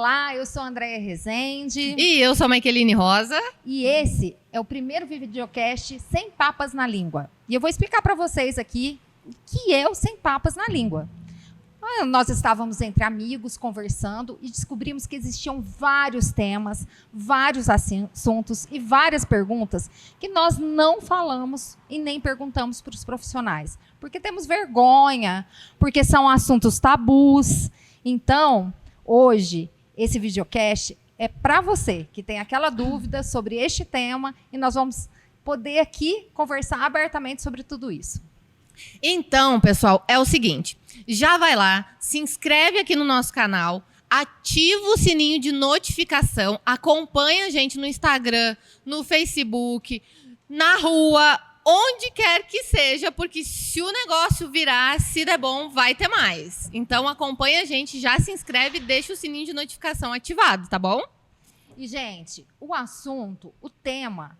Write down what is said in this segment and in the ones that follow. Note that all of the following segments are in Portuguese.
Olá, eu sou a Andréia Rezende. E eu sou a Maikeline Rosa. E esse é o primeiro videocast Sem Papas na Língua. E eu vou explicar para vocês aqui o que é o Sem Papas na Língua. Nós estávamos entre amigos conversando e descobrimos que existiam vários temas, vários assuntos e várias perguntas que nós não falamos e nem perguntamos para os profissionais. Porque temos vergonha, porque são assuntos tabus. Então, hoje, esse videocast é para você que tem aquela dúvida sobre este tema e nós vamos poder aqui conversar abertamente sobre tudo isso. Então, pessoal, é o seguinte, já vai lá, se inscreve aqui no nosso canal, ativa o sininho de notificação, acompanha a gente no Instagram, no Facebook, na rua, onde quer que seja, porque se o negócio virar, se der bom, vai ter mais. Então, acompanha a gente, já se inscreve, deixa o sininho de notificação ativado, tá bom? E, gente, o assunto, o tema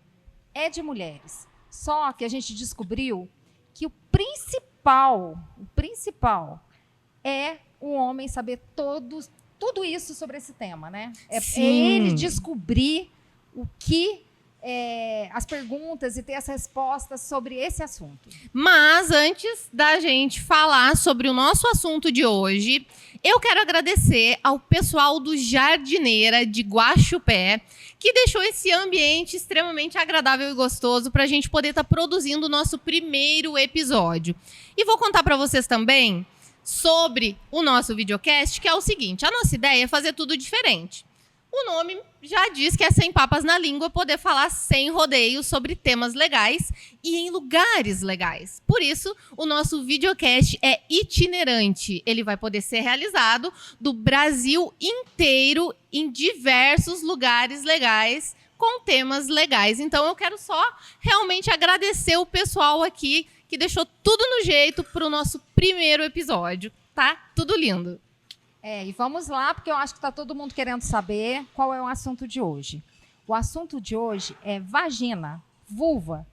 é de mulheres. Só que a gente descobriu que o principal é o homem saber tudo isso sobre esse tema, né? É ele descobrir o que as perguntas e ter as respostas sobre esse assunto. Mas antes da gente falar sobre o nosso assunto de hoje, eu quero agradecer ao pessoal do Jardineira de Guaxupé, que deixou esse ambiente extremamente agradável e gostoso para a gente poder estar produzindo o nosso primeiro episódio. E vou contar para vocês também sobre o nosso videocast, que é o seguinte, a nossa ideia é fazer tudo diferente. O nome já diz que é Sem Papas na Língua, poder falar sem rodeios sobre temas legais e em lugares legais. Por isso, o nosso videocast é itinerante. Ele vai poder ser realizado do Brasil inteiro em diversos lugares legais com temas legais. Então, eu quero só realmente agradecer o pessoal aqui que deixou tudo no jeito para o nosso primeiro episódio. Tá? Tudo lindo. E vamos lá, porque eu acho que está todo mundo querendo saber qual é o assunto de hoje. O assunto de hoje é vagina, vulva,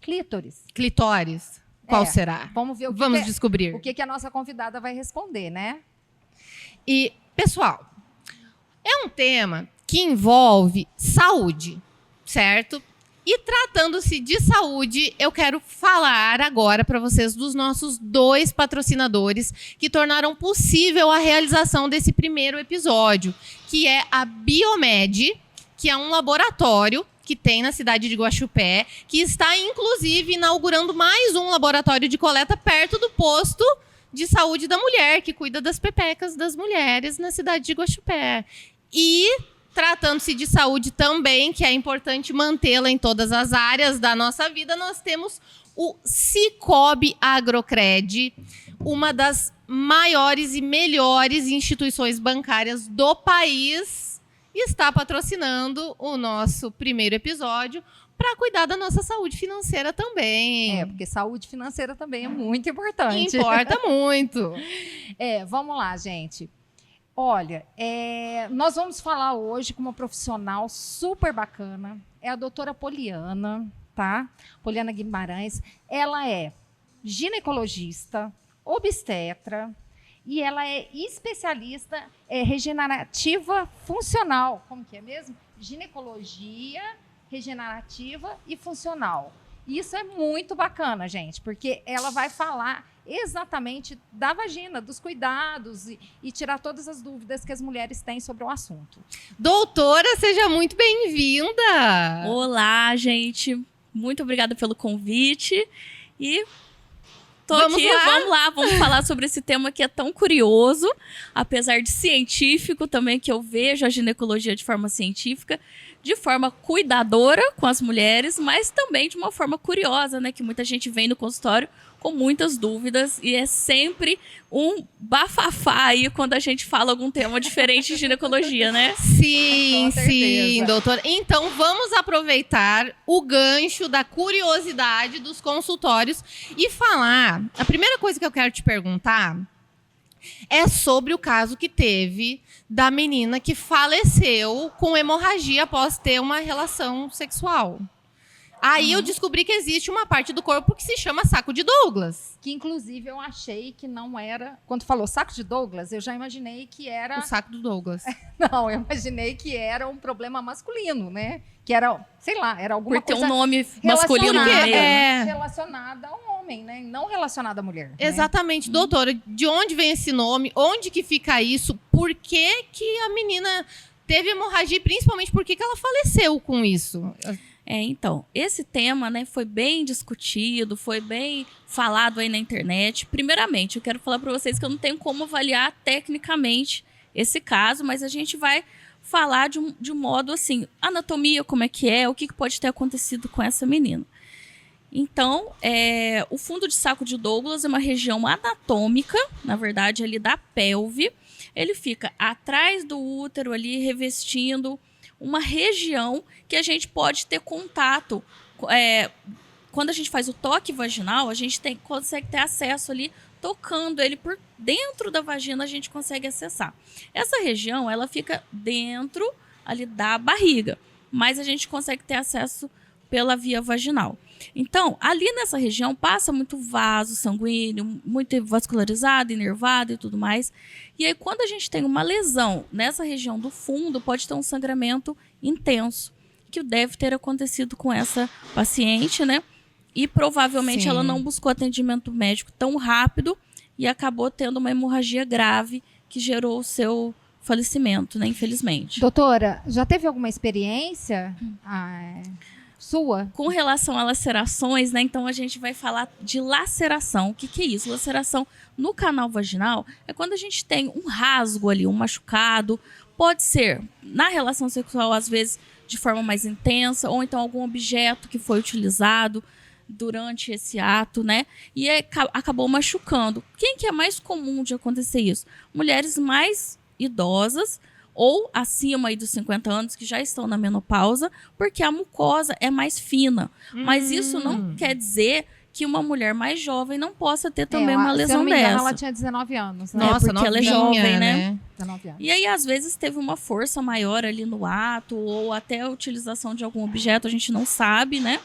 clítoris. Clitóris. Qual será? Vamos ver Vamos descobrir. O que a nossa convidada vai responder, né? E, pessoal, é um tema que envolve saúde, certo? E tratando-se de saúde, eu quero falar agora para vocês dos nossos 2 patrocinadores que tornaram possível a realização desse primeiro episódio, que é a Biomed, que é um laboratório que tem na cidade de Guaxupé, que está, inclusive, inaugurando mais um laboratório de coleta perto do posto de saúde da mulher, que cuida das pepecas das mulheres na cidade de Guaxupé. E tratando-se de saúde também, que é importante mantê-la em todas as áreas da nossa vida, nós temos o Cicobi Agrocred, uma das maiores e melhores instituições bancárias do país, está patrocinando o nosso primeiro episódio para cuidar da nossa saúde financeira também. Porque saúde financeira também é muito importante. Importa muito. Vamos lá, gente. Olha, nós vamos falar hoje com uma profissional super bacana. É a doutora Poliana, tá? Poliana Guimarães. Ela é ginecologista, obstetra e ela é especialista regenerativa funcional. Como que é mesmo? Ginecologia regenerativa e funcional. Isso é muito bacana, gente, porque ela vai falar exatamente da vagina, dos cuidados e tirar todas as dúvidas que as mulheres têm sobre o assunto. Doutora, seja muito bem-vinda! Olá, gente. Muito obrigada pelo convite. E vamos lá, vamos falar sobre esse tema que é tão curioso, apesar de científico também, que eu vejo a ginecologia de forma científica, de forma cuidadora com as mulheres, mas também de uma forma curiosa, né? Que muita gente vem no consultório com muitas dúvidas e é sempre um bafafá aí quando a gente fala algum tema diferente de ginecologia, né? Sim, doutora. Então, vamos aproveitar o gancho da curiosidade dos consultórios e falar. A primeira coisa que eu quero te perguntar é sobre o caso que teve da menina que faleceu com hemorragia após ter uma relação sexual. Aí eu descobri que existe uma parte do corpo que se chama saco de Douglas. Que, inclusive, eu achei que não era... Quando falou saco de Douglas, eu já imaginei que era... O saco do Douglas. Não, eu imaginei que era um problema masculino, né? Que era, sei lá, era alguma Por ter coisa um nome masculino no relacionada- meio. né? relacionada ao homem, né? Não relacionada à mulher. Né? Exatamente. Doutora, de onde vem esse nome? Onde que fica isso? Por que que a menina teve hemorragia? E principalmente, por que que ela faleceu com isso? Então, esse tema, né, foi bem discutido, foi bem falado aí na internet. Primeiramente, eu quero falar para vocês que eu não tenho como avaliar tecnicamente esse caso, mas a gente vai falar de um modo assim, anatomia, como é que é, o que pode ter acontecido com essa menina. Então, o fundo de saco de Douglas é uma região anatômica, na verdade, ali da pelve. Ele fica atrás do útero ali, revestindo uma região que a gente pode ter contato. Quando a gente faz o toque vaginal, a gente consegue ter acesso ali, tocando ele por dentro da vagina, a gente consegue acessar. Essa região, ela fica dentro ali da barriga, mas a gente consegue ter acesso pela via vaginal. Então, ali nessa região passa muito vaso sanguíneo, muito vascularizado, inervado e tudo mais. E aí, quando a gente tem uma lesão nessa região do fundo, pode ter um sangramento intenso, que deve ter acontecido com essa paciente, né? E provavelmente ela não buscou atendimento médico tão rápido e acabou tendo uma hemorragia grave que gerou o seu falecimento, né? Infelizmente. Doutora, já teve alguma experiência sua? Com relação a lacerações, né? Então a gente vai falar de laceração. O que é isso? Laceração no canal vaginal é quando a gente tem um rasgo ali, um machucado. Pode ser na relação sexual, às vezes, de forma mais intensa, ou então algum objeto que foi utilizado durante esse ato, né? E acabou machucando. Quem que é mais comum de acontecer isso? Mulheres mais idosas ou acima aí dos 50 anos, que já estão na menopausa, porque a mucosa é mais fina. Mas isso não quer dizer que uma mulher mais jovem não possa ter também uma lesão se eu não me engano, dessa. ela tinha 19 anos, né? Nossa, porque ela é jovem, né? 19 anos. E aí, às vezes, teve uma força maior ali no ato, ou até a utilização de algum objeto, a gente não sabe, né?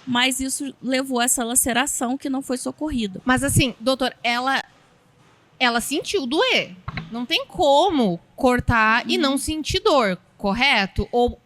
Mas isso levou a essa laceração que não foi socorrida. Mas assim, doutor, ela sentiu doer. Não tem como cortar e não sentir dor, correto? Ou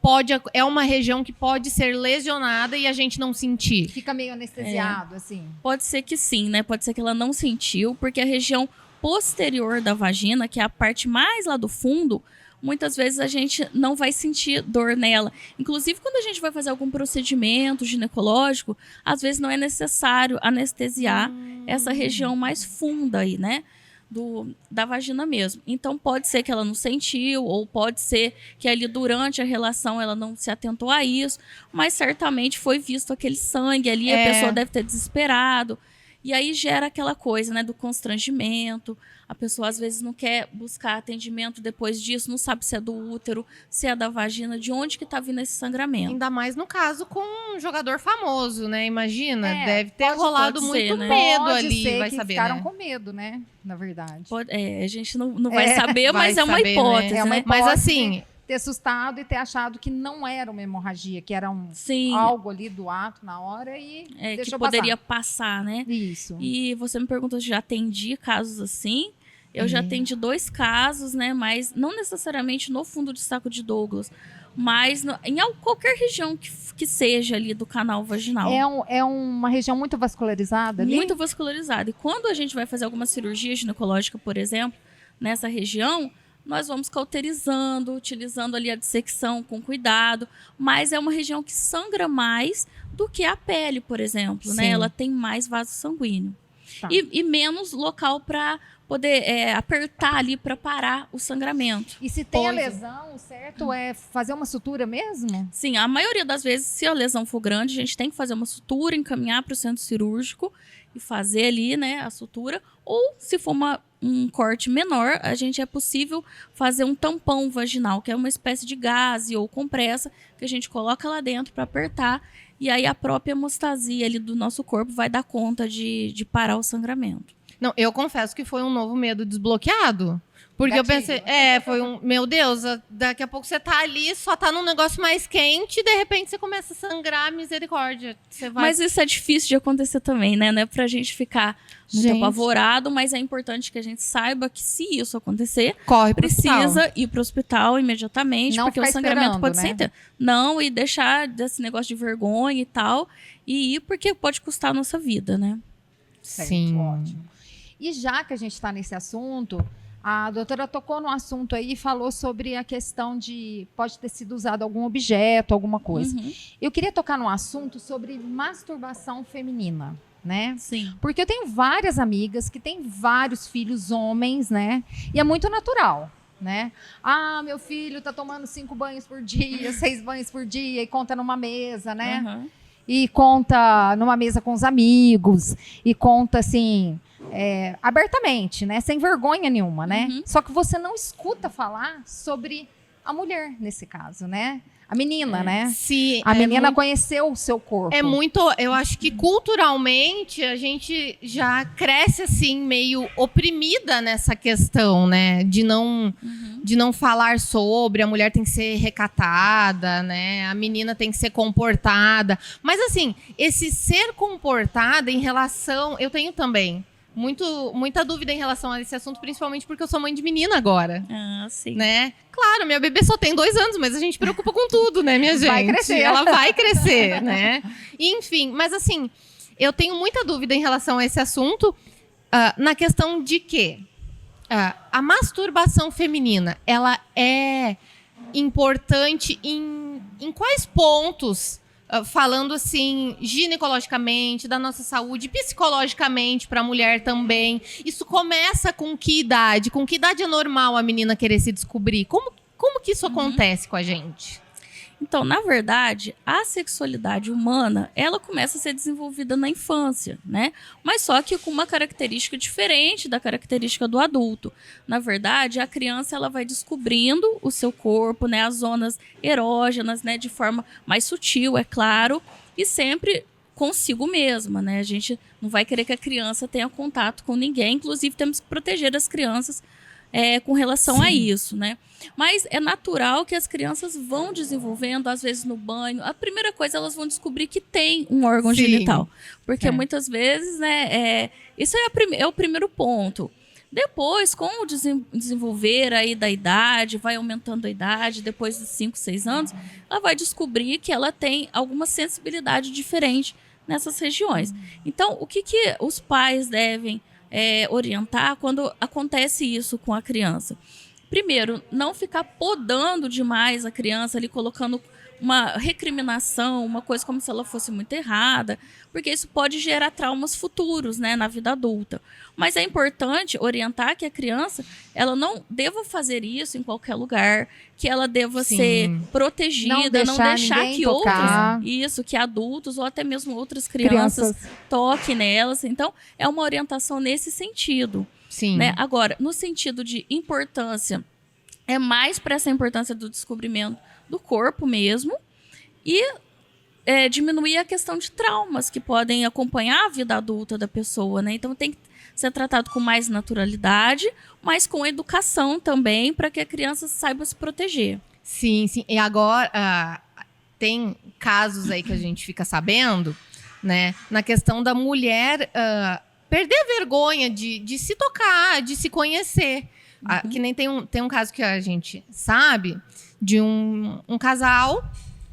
é uma região que pode ser lesionada e a gente não sentir? Fica meio anestesiado, assim. Pode ser que sim, né? Pode ser que ela não sentiu, porque a região posterior da vagina, que é a parte mais lá do fundo, muitas vezes a gente não vai sentir dor nela. Inclusive, quando a gente vai fazer algum procedimento ginecológico, às vezes não é necessário anestesiar essa região mais funda aí, né? Da vagina mesmo. Então, pode ser que ela não sentiu, ou pode ser que ali durante a relação ela não se atentou a isso, mas certamente foi visto aquele sangue ali, a pessoa deve ter desesperado. E aí gera aquela coisa, né, do constrangimento. A pessoa às vezes não quer buscar atendimento depois disso, não sabe se é do útero, se é da vagina, de onde que tá vindo esse sangramento. Ainda mais no caso com um jogador famoso, né? Imagina, É, deve ter rolado pode muito ser, né? medo Pode ali, ser vai que saber, ficaram né? com medo, né? Na verdade. A gente não vai saber, mas vai é uma saber, né? hipótese, É uma né? hipótese. Mas assim, Ter assustado e ter achado que não era uma hemorragia, que era Sim, algo ali do ato na hora e que deixou poderia passar, né? Isso. E você me perguntou se já atendi casos assim. Eu já atendi 2 casos, né? Mas não necessariamente no fundo de saco de Douglas, mas em qualquer região que seja ali do canal vaginal. É uma região muito vascularizada ali? Muito vascularizada. E quando a gente vai fazer alguma cirurgia ginecológica, por exemplo, nessa região, nós vamos cauterizando, utilizando ali a dissecção com cuidado, mas é uma região que sangra mais do que a pele, por exemplo, né? Sim. Ela tem mais vaso sanguíneo. Tá. E menos local para poder apertar ali para parar o sangramento. E se tem a Pois é. lesão, o certo é fazer uma sutura mesmo? Sim, a maioria das vezes, se a lesão for grande, a gente tem que fazer uma sutura, encaminhar para o centro cirúrgico e fazer ali, né, a sutura. Ou, se for um corte menor, é possível fazer um tampão vaginal, que é uma espécie de gaze ou compressa que a gente coloca lá dentro para apertar. E aí a própria hemostasia ali do nosso corpo vai dar conta de parar o sangramento. não, eu confesso que foi um novo medo desbloqueado. Porque eu Gatilho. pensei, meu Deus, daqui a pouco você tá ali, só tá num negócio mais quente, e de repente você começa a sangrar, misericórdia. Você vai... Mas isso é difícil de acontecer também, né? Não é pra gente ficar muito Gente. apavorado, mas é importante que a gente saiba que se isso acontecer, corre pro hospital. precisa ir pro hospital imediatamente, Não porque o ficar sangramento esperando, pode né? ser inteiro. Não, e deixar desse negócio de vergonha e tal, e ir porque pode custar a nossa vida, né? Certo, Sim. ótimo. E já que a gente está nesse assunto, a doutora tocou no assunto aí e falou sobre a questão de pode ter sido usado algum objeto, alguma coisa. Uhum. Eu queria tocar no assunto sobre masturbação feminina, né? Sim. Porque eu tenho várias amigas que têm vários filhos homens, né? E é muito natural, né? Ah, meu filho tá tomando 5 banhos por dia, 6 banhos por dia, e conta numa mesa, né? Uhum. E conta numa mesa com os amigos, e conta assim, abertamente, né? Sem vergonha nenhuma, né? Uhum. Só que você não escuta falar sobre a mulher, nesse caso, né? A menina, né? Sim, A menina muito, conheceu o seu corpo. é muito. Eu acho que culturalmente a gente já cresce assim, meio oprimida nessa questão, né? De não falar sobre, a mulher tem que ser recatada, né? A menina tem que ser comportada. Mas assim, esse ser comportada em relação. Eu tenho também muita dúvida em relação a esse assunto, principalmente porque eu sou mãe de menina agora. Ah, sim. Né? Claro, minha bebê só tem 2 anos, mas a gente preocupa com tudo, né, minha gente? Vai crescer. Ela vai crescer, né? Enfim, mas assim, eu tenho muita dúvida em relação a esse assunto, na questão de que a masturbação feminina, ela é importante em quais pontos? Falando assim, ginecologicamente, da nossa saúde, psicologicamente para a mulher também. Isso começa com que idade? Com que idade é normal a menina querer se descobrir? Como que isso acontece com a gente? Então, na verdade, a sexualidade humana, ela começa a ser desenvolvida na infância, né? Mas só que com uma característica diferente da característica do adulto. Na verdade, a criança ela vai descobrindo o seu corpo, né? As zonas erógenas, né? De forma mais sutil, é claro, e sempre consigo mesma, né? A gente não vai querer que a criança tenha contato com ninguém, inclusive temos que proteger as crianças com relação a isso, né? Mas é natural que as crianças vão desenvolvendo, às vezes no banho. A primeira coisa, elas vão descobrir que tem um órgão Sim. genital. Porque É. muitas vezes, né, isso é o primeiro ponto. Depois, com o desenvolver aí da idade, vai aumentando a idade, depois de 5, 6 anos, ela vai descobrir que ela tem alguma sensibilidade diferente nessas regiões. Então, o que os pais devem orientar quando acontece isso com a criança? Primeiro, não ficar podando demais a criança ali, colocando uma recriminação, uma coisa como se ela fosse muito errada, porque isso pode gerar traumas futuros, né, na vida adulta. Mas é importante orientar que a criança, ela não deva fazer isso em qualquer lugar, que ela deva Sim. ser protegida, não deixar ninguém que tocar. que adultos ou até mesmo outras crianças toquem nelas. Então, é uma orientação nesse sentido. Sim. Né? Agora, no sentido de importância, é mais para essa importância do descobrimento do corpo mesmo e diminuir a questão de traumas que podem acompanhar a vida adulta da pessoa, né? Então tem que ser tratado com mais naturalidade, mas com educação também, para que a criança saiba se proteger. Sim, sim. E agora, tem casos aí que a gente fica sabendo, né? Na questão da mulher perder a vergonha de se tocar, de se conhecer. Que nem tem um caso que a gente sabe de um casal,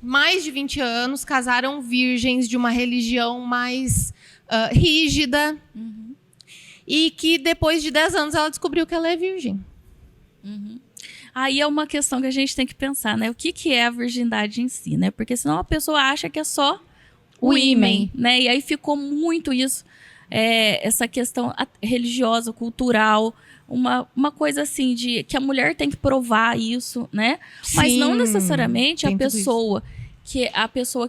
mais de 20 anos, casaram virgens de uma religião mais rígida. E que depois de 10 anos ela descobriu que ela é virgem. Aí é uma questão que a gente tem que pensar, né? O que é a virgindade em si, né? Porque senão a pessoa acha que é só o ímen, né? E aí ficou muito isso, essa questão religiosa, cultural, uma coisa assim de que a mulher tem que provar isso, né? Mas não necessariamente a pessoa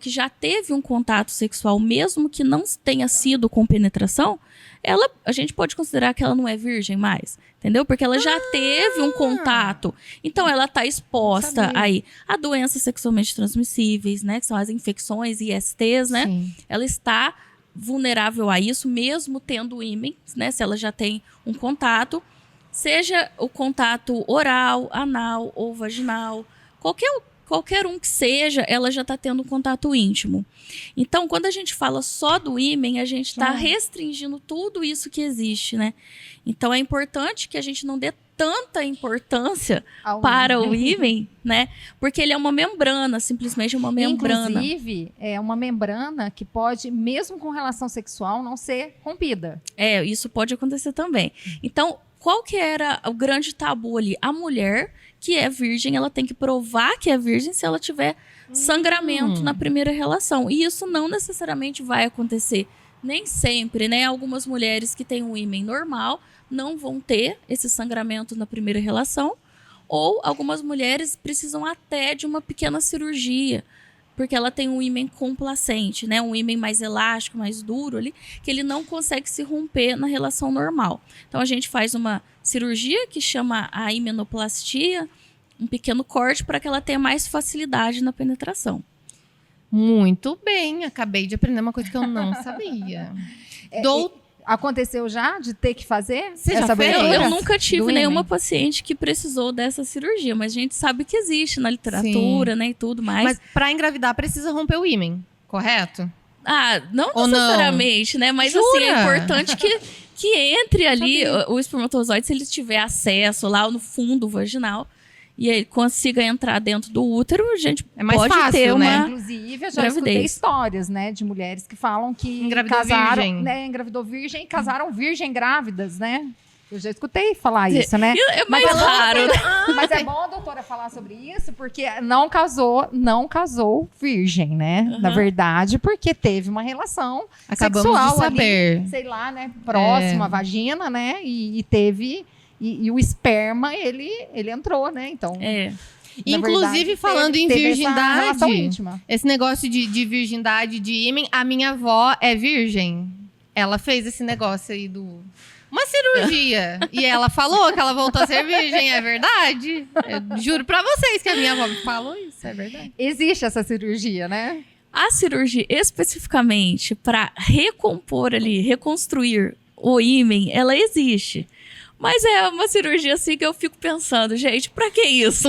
que já teve um contato sexual, mesmo que não tenha sido com penetração, a gente pode considerar que ela não é virgem mais, entendeu? Porque ela já teve um contato. Então, ela está exposta aí a doenças sexualmente transmissíveis, né? Que são as infecções e ISTs, né? Sim. Ela está vulnerável a isso, mesmo tendo ímã, né? Se ela já tem um contato. Seja o contato oral, anal ou vaginal, qualquer um que seja, ela já está tendo um contato íntimo. Então, quando a gente fala só do ímen, a gente está restringindo tudo isso que existe, né? Então, é importante que a gente não dê tanta importância para o ímen, né? Porque ele é uma membrana, simplesmente uma membrana. Inclusive, é uma membrana que pode, mesmo com relação sexual, não ser rompida. Isso pode acontecer também. Então, qual que era o grande tabu ali? A mulher que é virgem, ela tem que provar que é virgem se ela tiver sangramento na primeira relação. E isso não necessariamente vai acontecer. Nem sempre, né? Algumas mulheres que têm um ímen normal não vão ter esse sangramento na primeira relação. Ou algumas mulheres precisam até de uma pequena cirurgia, porque ela tem um ímen complacente, né? Um ímen mais elástico, mais duro ali, que ele não consegue se romper na relação normal. Então a gente faz uma cirurgia que chama a himenoplastia, um pequeno corte para que ela tenha mais facilidade na penetração. Muito bem, acabei de aprender uma coisa que eu não sabia. Aconteceu já de ter que fazer Você já essa fez? abertura? Eu nunca tive Do nenhuma ímen? paciente que precisou dessa cirurgia, mas a gente sabe que existe na literatura, né, e tudo mais. Mas para engravidar precisa romper o ímen, correto? Não Ou não? necessariamente, né? Mas assim, Jura? é importante que entre ali o espermatozoide, se ele tiver acesso lá no fundo vaginal, e aí consiga entrar dentro do útero, a gente mais pode fácil, ter né? uma... Inclusive, eu já gravidez. escutei histórias, né, de mulheres que falam que Engravidou casaram, virgem. né, engravidou virgem e casaram virgem grávidas, né? Eu já escutei falar isso, né? É mais Mas raro, né? Mas é bom a doutora falar sobre isso, porque não casou virgem, né? Na verdade, porque teve uma relação Acabamos sexual de saber. ali, sei lá, né? Próxima à vagina, né? E teve... E o esperma, ele entrou, né? Então... Na Inclusive, verdade, falando em teve essa relação virgindade, íntima. esse negócio de virgindade, de ímen, a minha avó é virgem. Ela fez esse negócio aí uma cirurgia. E ela falou que ela voltou a ser virgem, é verdade? Eu juro pra vocês que a minha avó me falou isso, é verdade. Existe essa cirurgia, né? A cirurgia especificamente para recompor ali, reconstruir o ímen, ela existe. Mas é uma cirurgia assim que eu fico pensando, gente, pra que isso?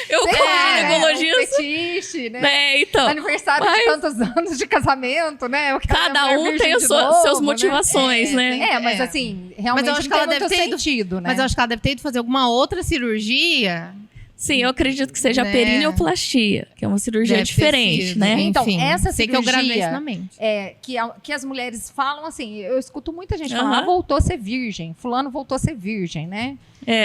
Eu como ginecologista. Um fetiche, né? Então, Aniversário de tantos anos de casamento, né? Eu quero cada minha um virgem tem de suas novo, motivações, né? Mas assim, realmente Mas eu acho não que ela tem deve muito ter ido- sentido, né? Mas eu acho que ela deve ter ido fazer alguma outra cirurgia. Sim, eu acredito que seja a Né? perineoplastia, que é uma cirurgia Deve ter diferente, sido. né? Então, Enfim, essa sei que eu gravei cirurgia- isso na mente. Que as mulheres falam assim, eu escuto muita gente Aham. falar, voltou a ser virgem, fulano voltou a ser virgem, né?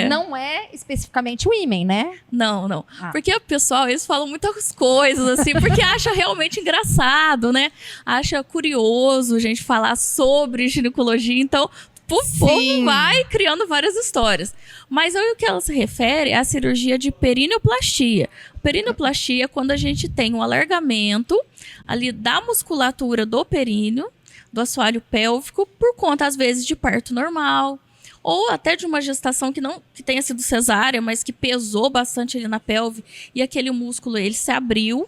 Não é especificamente o ímen, né? Não. Ah. Porque o pessoal, eles falam muitas coisas, assim, porque acha realmente engraçado, né? Acha curioso a gente falar sobre ginecologia, então o povo vai criando várias histórias. Mas o que ela se refere é a cirurgia de perineoplastia. Perineoplastia é quando a gente tem um alargamento ali da musculatura do períneo, do assoalho pélvico, por conta, às vezes, de parto normal, ou até de uma gestação que tenha sido cesárea, mas que pesou bastante ali na pelve, e aquele músculo ele se abriu.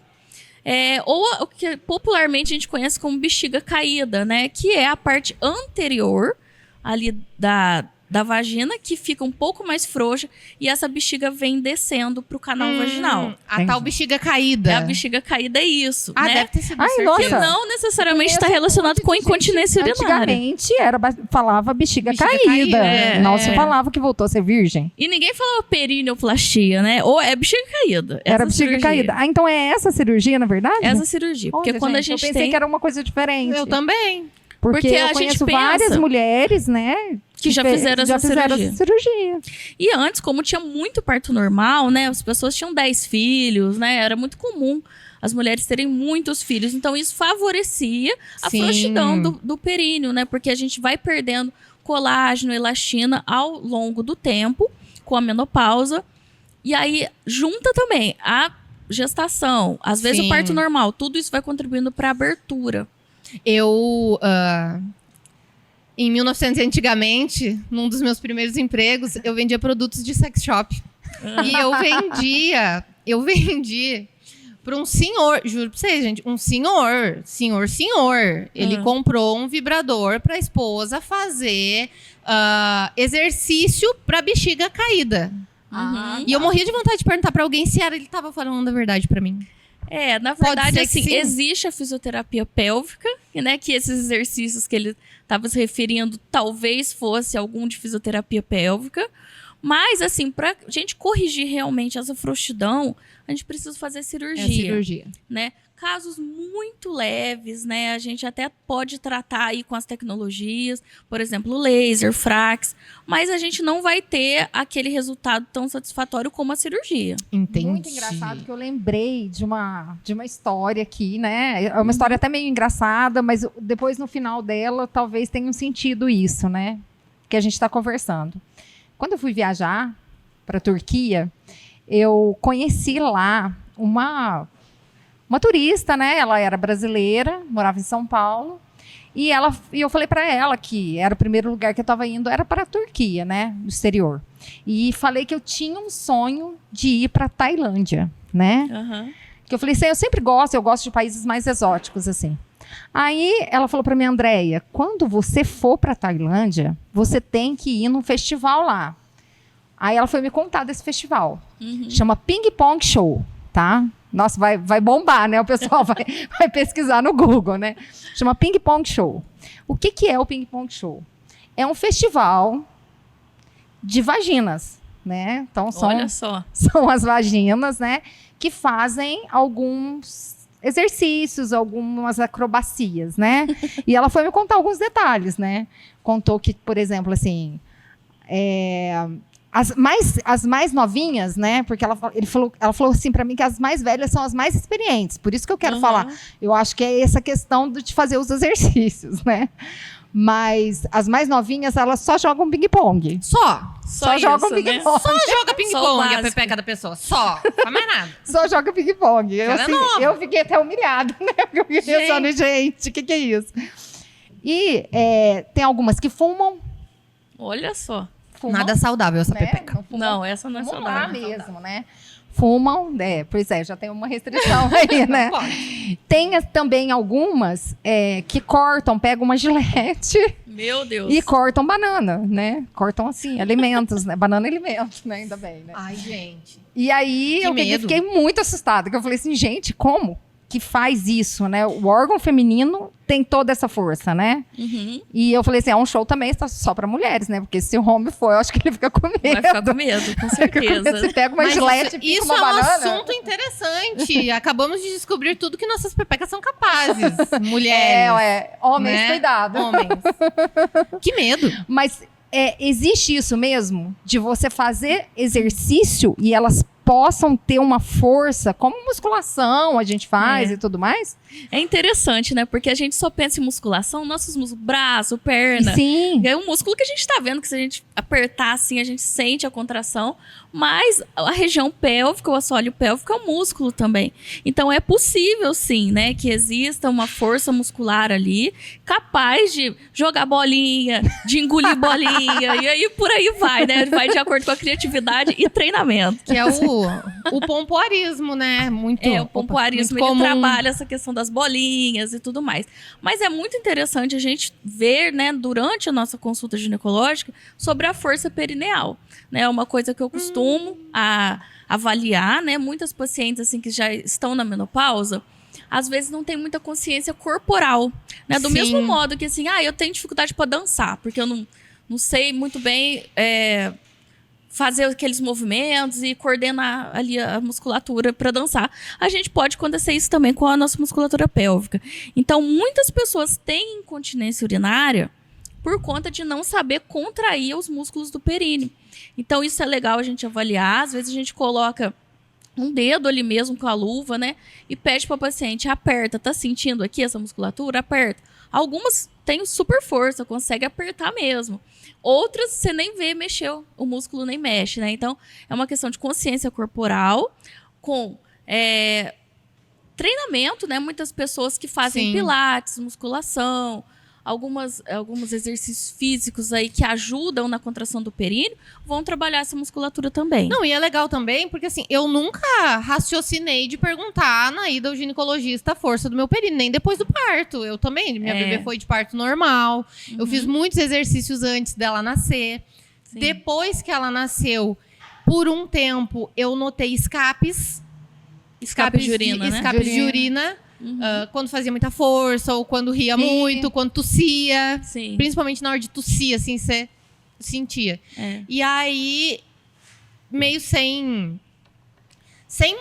Ou o que popularmente a gente conhece como bexiga caída, né? Que é a parte anterior ali da vagina, que fica um pouco mais frouxa, e essa bexiga vem descendo pro canal vaginal. A tal bexiga caída. A bexiga caída é isso, né? Deve ter sido Ai, certeza. Que nossa. não necessariamente está Conheço relacionado um com monte de incontinência gente. urinária. Antigamente falava bexiga Bexiga caída. caída, Não se falava que voltou a ser virgem. E ninguém falava perineoplastia, né? Ou é bexiga caída. Era essa bexiga cirurgia. caída. Ah, então é essa cirurgia, na verdade? Essa cirurgia. Porque Olha, quando a gente, eu gente pensei tem... que era uma coisa diferente. Eu também. Porque Porque eu a gente conheço pensa várias mulheres, né? que já fizeram essa cirurgia. essa cirurgia. E antes, como tinha muito parto normal, né? As pessoas tinham 10 filhos, né? Era muito comum as mulheres terem muitos filhos. Então, isso favorecia a Sim. frouxidão do períneo, né? Porque a gente vai perdendo colágeno, elastina ao longo do tempo, com a menopausa. E aí, junta também a gestação, às vezes Sim. o parto normal. Tudo isso vai contribuindo para a abertura. Eu, em 1900 antigamente, num dos meus primeiros empregos, eu vendia produtos de sex shop. E eu vendi para um senhor, juro pra vocês, gente, um senhor. Ele comprou um vibrador pra esposa fazer exercício pra bexiga caída. E eu morria de vontade de perguntar pra alguém se ele tava falando a verdade pra mim. Na verdade, assim, sim. existe a fisioterapia pélvica, né? Que esses exercícios que ele estava se referindo talvez fosse algum de fisioterapia pélvica. Mas, assim, pra gente corrigir realmente essa frouxidão, a gente precisa fazer cirurgia. Né? Casos muito leves, né? A gente até pode tratar aí com as tecnologias, por exemplo, laser, frax, mas a gente não vai ter aquele resultado tão satisfatório como a cirurgia. Entendi. Muito engraçado que eu lembrei de uma história aqui, né? É uma história até meio engraçada, mas depois no final dela talvez tenha um sentido isso, né? Que a gente está conversando. Quando eu fui viajar para a Turquia, eu conheci lá uma turista, né? Ela era brasileira, morava em São Paulo. E eu falei para ela que era o primeiro lugar que eu estava indo, era para a Turquia, né? No exterior. E falei que eu tinha um sonho de ir para a Tailândia, né? Que eu falei assim, eu gosto de países mais exóticos, assim. Aí ela falou para mim, Andréia, quando você for para a Tailândia, você tem que ir num festival lá. Aí ela foi me contar desse festival. Chama Ping Pong Show, tá? Nossa, vai bombar, né? O pessoal vai pesquisar no Google, né? Chama Ping Pong Show. O que é o Ping Pong Show? É um festival de vaginas, né? Então, Olha só. São as vaginas, né? Que fazem alguns exercícios, algumas acrobacias, né? E ela foi me contar alguns detalhes, né? Contou que, por exemplo, assim... As mais novinhas, né? Porque ela falou assim para mim que as mais velhas são as mais experientes. Por isso que eu quero falar. Eu acho que é essa questão de fazer os exercícios, né? Mas as mais novinhas, elas só jogam ping-pong. Só jogam ping-pong. Só joga ping-pong a pepeca da pessoa. Só. Não faz mais nada. Só joga ping-pong. Eu fiquei até humilhada, né? Porque eu fiquei pensando, gente, o que é isso? E tem algumas que fumam. Olha só. Nada saudável essa pepeca. Não, essa não é Fumam saudável. lá mesmo, né? Fumam, pois é, já tem uma restrição aí, né? Tem também algumas que pegam uma gilete Meu Deus. e cortam banana, né? Cortam assim, alimentos, né? Banana é alimento, né? Ainda bem, né? Ai, gente. E aí eu fiquei muito assustada, que eu falei assim, gente, como que faz isso, né? O órgão feminino tem toda essa força, né? E eu falei assim, é um show também só para mulheres, né? Porque se o homem for, eu acho que ele fica com medo. Vai ficar com medo, com certeza. Você pega uma gilete e pica isso uma é banana. um assunto interessante. Acabamos de descobrir tudo que nossas pepecas são capazes. Mulheres. Homens, né? cuidado. Homens. Que medo. Mas existe isso mesmo? De você fazer exercício e elas possam ter uma força, como musculação a gente faz e tudo mais? É interessante, né? Porque a gente só pensa em musculação, nossos músculos, braço, perna. Sim. É um músculo que a gente tá vendo, que se a gente apertar assim, a gente sente a contração. Mas a região pélvica, o assoalho pélvico é um músculo também. Então é possível, sim, né? Que exista uma força muscular ali, capaz de jogar bolinha, de engolir bolinha. E aí por aí vai, né? Vai de acordo com a criatividade e treinamento. Que é o pompoarismo, né? O pompoarismo, ele trabalha essa questão das bolinhas e tudo mais. Mas é muito interessante a gente ver, né, durante a nossa consulta ginecológica, sobre a força perineal. Né? É uma coisa que eu costumo avaliar, né? Muitas pacientes assim, que já estão na menopausa, às vezes não tem muita consciência corporal. Né? Do mesmo modo que assim, eu tenho dificuldade para dançar, porque eu não sei muito bem... fazer aqueles movimentos e coordenar ali a musculatura para dançar. A gente pode acontecer isso também com a nossa musculatura pélvica. Então, muitas pessoas têm incontinência urinária por conta de não saber contrair os músculos do períneo. Então, isso é legal a gente avaliar. Às vezes, a gente coloca um dedo ali mesmo com a luva, né? E pede para o paciente, aperta. Tá sentindo aqui essa musculatura? Aperta. Algumas têm super força, consegue apertar mesmo. Outras, você nem vê mexer, o músculo nem mexe, né? Então, é uma questão de consciência corporal com treinamento, né? Muitas pessoas que fazem pilates, musculação, alguns exercícios físicos aí que ajudam na contração do períneo, vão trabalhar essa musculatura também. Não, e é legal também, porque assim, eu nunca raciocinei de perguntar na ida ao ginecologista a força do meu períneo, nem depois do parto. Eu também, minha bebê foi de parto normal. Eu fiz muitos exercícios antes dela nascer. Sim. Depois que ela nasceu, por um tempo, eu notei escapes de urina, né? escapes de urina. Quando fazia muita força, ou quando ria muito, quando tossia. Sim. Principalmente na hora de tossir, assim, você sentia. E aí, meio sem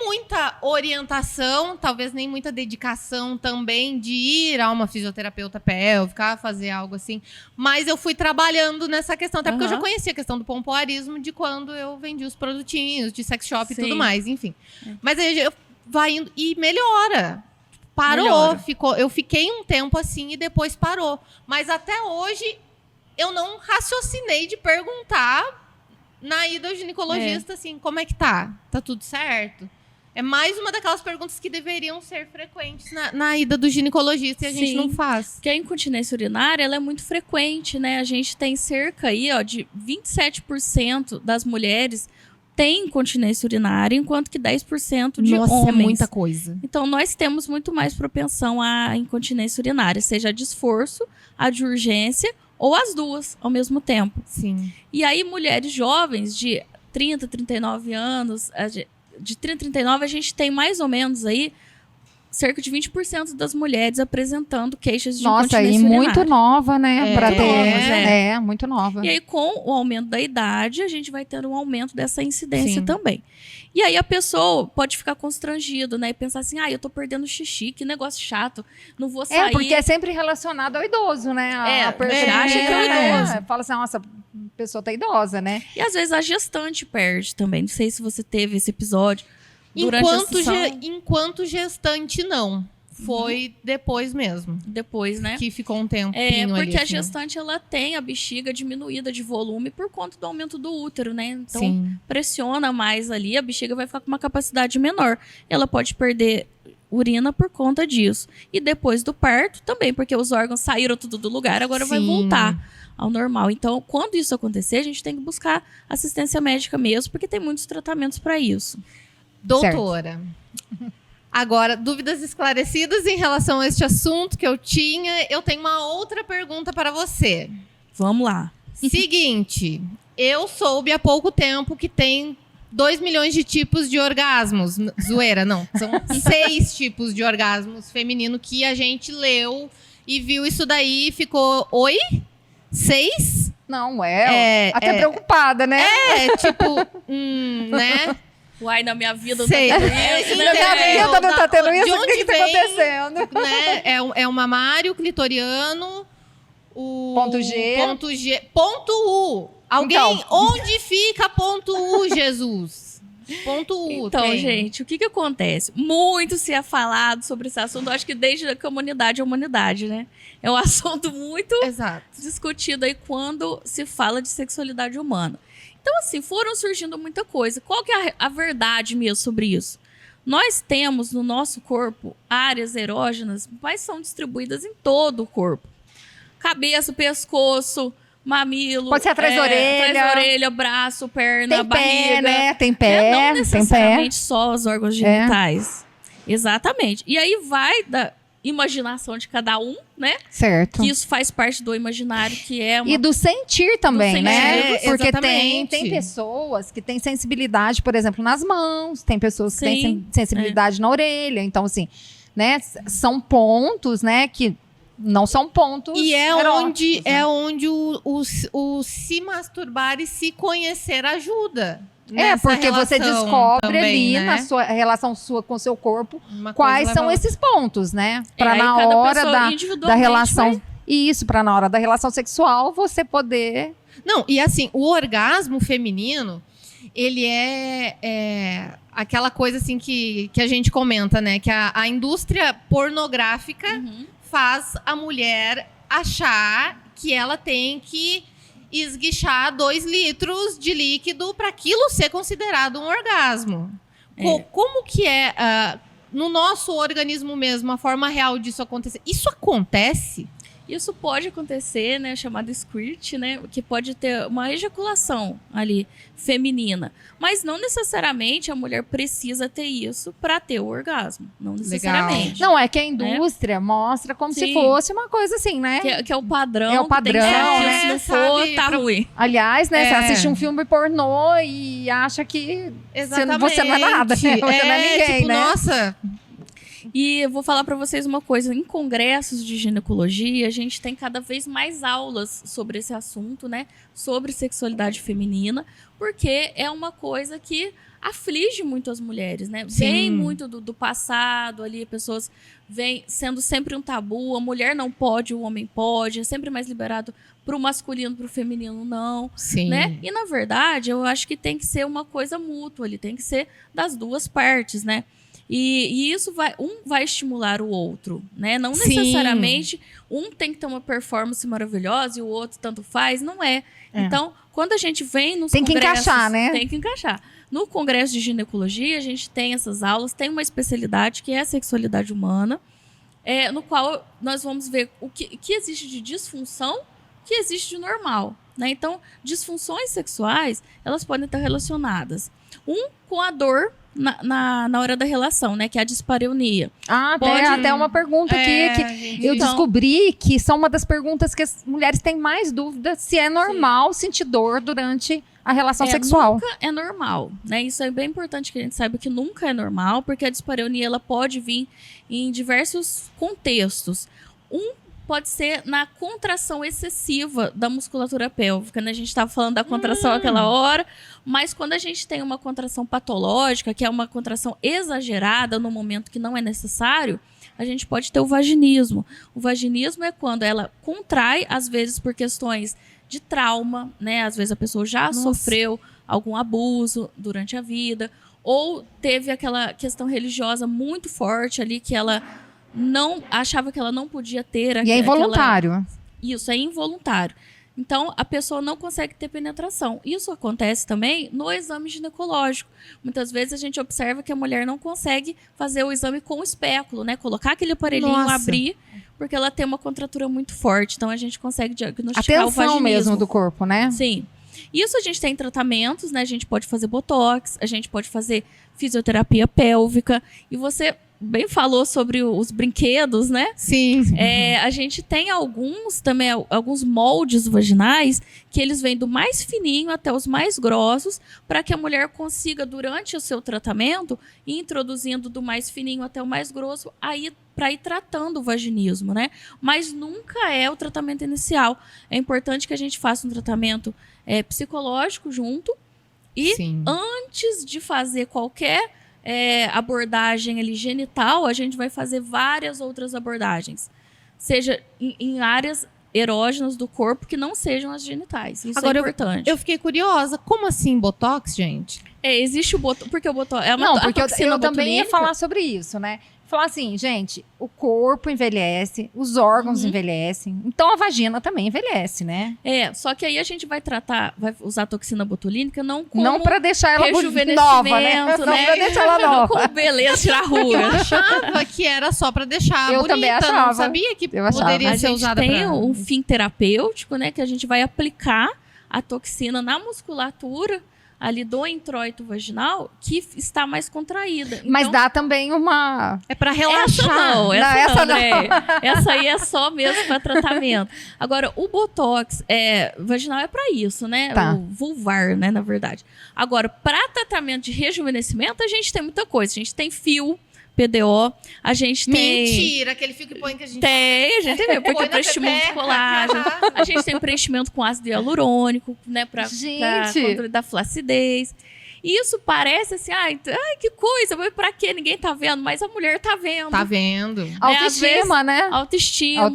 muita orientação, talvez nem muita dedicação também de ir a uma fisioterapeuta pélvica, fazer algo assim. Mas eu fui trabalhando nessa questão, até porque eu já conhecia a questão do pompoarismo de quando eu vendi os produtinhos de sex shop e tudo mais, enfim. Mas aí eu vai indo e melhora. Parou, eu fiquei um tempo assim e depois parou. Mas até hoje eu não raciocinei de perguntar na ida ao ginecologista assim, como é que tá? Tá tudo certo? É mais uma daquelas perguntas que deveriam ser frequentes na ida do ginecologista e a gente não faz. Porque a incontinência urinária, ela é muito frequente, né? A gente tem cerca aí, de 27% das mulheres tem incontinência urinária, enquanto que 10% de homens. É muita coisa. Então, nós temos muito mais propensão à incontinência urinária, seja a de esforço, a de urgência ou as duas ao mesmo tempo. Sim. E aí, mulheres jovens de 30, 39 anos, de 30 a 39, a gente tem mais ou menos aí cerca de 20% das mulheres apresentando queixas de incontinência urinária. Muito nova, né? Pra ter. Muito nova. E aí, com o aumento da idade, a gente vai ter um aumento dessa incidência também. E aí, a pessoa pode ficar constrangido, né? E pensar assim, eu tô perdendo xixi, que negócio chato, não vou sair. Porque é sempre relacionado ao idoso, né? Acha que é o idoso. Fala assim, nossa, a pessoa tá idosa, né? E às vezes a gestante perde também. Não sei se você teve esse episódio. Enquanto gestante, não. Foi depois mesmo. Depois, né? Que ficou um tempinho ali. Porque a gestante, ela tem a bexiga diminuída de volume por conta do aumento do útero, né? Então, pressiona mais ali, a bexiga vai ficar com uma capacidade menor. Ela pode perder urina por conta disso. E depois do parto também, porque os órgãos saíram tudo do lugar, agora vai voltar ao normal. Então, quando isso acontecer, a gente tem que buscar assistência médica mesmo, porque tem muitos tratamentos para isso. Doutora, agora, dúvidas esclarecidas em relação a este assunto que eu tinha, eu tenho uma outra pergunta para você. Vamos lá. Seguinte, eu soube há pouco tempo que tem 2 milhões de tipos de orgasmos. Zoeira, não. São 6 tipos de orgasmos feminino que a gente leu e viu isso daí e ficou... Oi? 6? Não, até preocupada, né? Né? Uai, na minha vida não tá tendo isso, né? Na minha vida não tá tendo isso? O que tá acontecendo? Né? É o mamário clitoriano, o... Ponto G. Ponto U. Alguém, onde fica ponto U, Jesus? Ponto U. Então, gente, o que acontece? Muito se é falado sobre esse assunto, acho que desde que a humanidade é humanidade, né? É um assunto muito discutido aí quando se fala de sexualidade humana. Então, assim, foram surgindo muita coisa. Qual que é a verdade mesmo sobre isso? Nós temos no nosso corpo áreas erógenas, mas são distribuídas em todo o corpo. Cabeça, pescoço, mamilo. Pode ser atrás da orelha. Atrás da orelha, braço, perna, barriga. Pé, né? Tem pé. Não necessariamente só os órgãos genitais. Exatamente. E aí vai da imaginação de cada um, né? Certo. Que isso faz parte do imaginário, que é uma... E do sentir também, né? Porque exatamente. tem pessoas que têm sensibilidade, por exemplo, nas mãos, tem pessoas que têm sensibilidade na orelha. Então, assim, né? São pontos, né? Que não são pontos e eróticos, é onde o se masturbar e se conhecer ajuda. Porque você descobre também, ali, né? na sua relação sua com o seu corpo, quais são esses pontos, né? Para na hora da relação... Isso, para na hora da relação sexual, você poder... Não, e assim, o orgasmo feminino, ele é aquela coisa assim que a gente comenta, né? Que a indústria pornográfica faz a mulher achar que ela tem que esguichar 2 litros de líquido para aquilo ser considerado um orgasmo. Como que no nosso organismo mesmo, a forma real disso acontecer? Isso acontece? Isso pode acontecer, né, chamado squirt, né, que pode ter uma ejaculação ali feminina, mas não necessariamente a mulher precisa ter isso para ter o orgasmo, não necessariamente. Não, é que a indústria mostra como se fosse uma coisa assim, né? Que é o padrão. É o padrão, né? Se não for, tá ruim. Aliás, né, você assiste um filme pornô e acha que você não é nada, né? Você não é ninguém, tipo, né? Nossa... E eu vou falar para vocês uma coisa, em congressos de ginecologia, a gente tem cada vez mais aulas sobre esse assunto, né? Sobre sexualidade feminina, porque é uma coisa que aflige muito as mulheres, né? Sim. Vem muito do passado ali, pessoas vêm sendo sempre um tabu, a mulher não pode, o homem pode, é sempre mais liberado pro masculino, pro feminino não, Sim. né? E na verdade, eu acho que tem que ser uma coisa mútua ali, tem que ser das duas partes, né? E isso vai estimular o outro, né? Não necessariamente um tem que ter uma performance maravilhosa e o outro tanto faz, não é. Então, quando a gente vem nos tem congressos... que encaixar, né? Tem que encaixar. No congresso de ginecologia, a gente tem essas aulas, tem uma especialidade que é a sexualidade humana, no qual nós vamos ver o que existe de disfunção, o que existe de normal, né? Então, disfunções sexuais, elas podem estar relacionadas. Com a dor na hora da relação, né? Que é a dispareunia. Tem até uma pergunta aqui que eu descobri que são uma das perguntas que as mulheres têm mais dúvida se é normal sentir dor durante a relação sexual. Nunca é normal, né? Isso é bem importante que a gente saiba que nunca é normal, porque a dispareunia ela pode vir em diversos contextos. Pode ser na contração excessiva da musculatura pélvica, né? A gente estava falando da contração aquela hora, mas quando a gente tem uma contração patológica, que é uma contração exagerada no momento que não é necessário, a gente pode ter o vaginismo. O vaginismo é quando ela contrai, às vezes por questões de trauma, né? Às vezes a pessoa já sofreu algum abuso durante a vida, ou teve aquela questão religiosa muito forte ali que ela não achava que ela não podia ter. E é involuntário. Isso, é involuntário. Então, a pessoa não consegue ter penetração. Isso acontece também no exame ginecológico. Muitas vezes a gente observa que a mulher não consegue fazer o exame com o espéculo, né? Colocar aquele aparelhinho, abrir, porque ela tem uma contratura muito forte. Então, a gente consegue diagnosticar o vaginismo. A tensão mesmo do corpo, né? Sim. Isso a gente tem tratamentos, né? A gente pode fazer botox, a gente pode fazer fisioterapia pélvica. E você bem falou sobre os brinquedos, né? Sim. A gente tem alguns moldes vaginais que eles vêm do mais fininho até os mais grossos para que a mulher consiga, durante o seu tratamento, ir introduzindo do mais fininho até o mais grosso, para ir tratando o vaginismo, né? Mas nunca é o tratamento inicial. É importante que a gente faça um tratamento psicológico junto e antes de fazer qualquer abordagem ali genital, a gente vai fazer várias outras abordagens, seja em áreas erógenas do corpo que não sejam as genitais. Isso é importante. Eu fiquei curiosa, como assim botox, gente? Existe o botox, porque o botox é uma Não, porque toxina eu também ia falar sobre isso, né? Falar assim, gente, o corpo envelhece, os órgãos envelhecem, então a vagina também envelhece, né? Só que aí a gente vai usar a toxina botulínica não para deixar ela rejuvenescimento, nova, né? Não para deixar ela nova. Não como beleza, tirar rua. Eu achava que era só para deixar bonita, também achava. Não sabia que poderia ser usada para... A gente tem um fim terapêutico, né, que a gente vai aplicar a toxina na musculatura ali do introito vaginal que está mais contraída. Então, mas dá também uma... É para relaxar. Essa não. Essa aí é só mesmo para tratamento. Agora, o botox vaginal é para isso, né? Tá. O vulvar, né, na verdade. Agora, para tratamento de rejuvenescimento, a gente tem muita coisa. A gente tem fio, PDO, a gente tem... Mentira, aquele fio que põe que a gente... A gente tem, porque preenchimento de colágeno. A gente tem preenchimento com ácido hialurônico, né, pra controle da flacidez. E isso parece assim, que coisa, mas pra quê? Ninguém tá vendo, mas a mulher tá vendo. Tá vendo. Autoestima, né? Autoestima.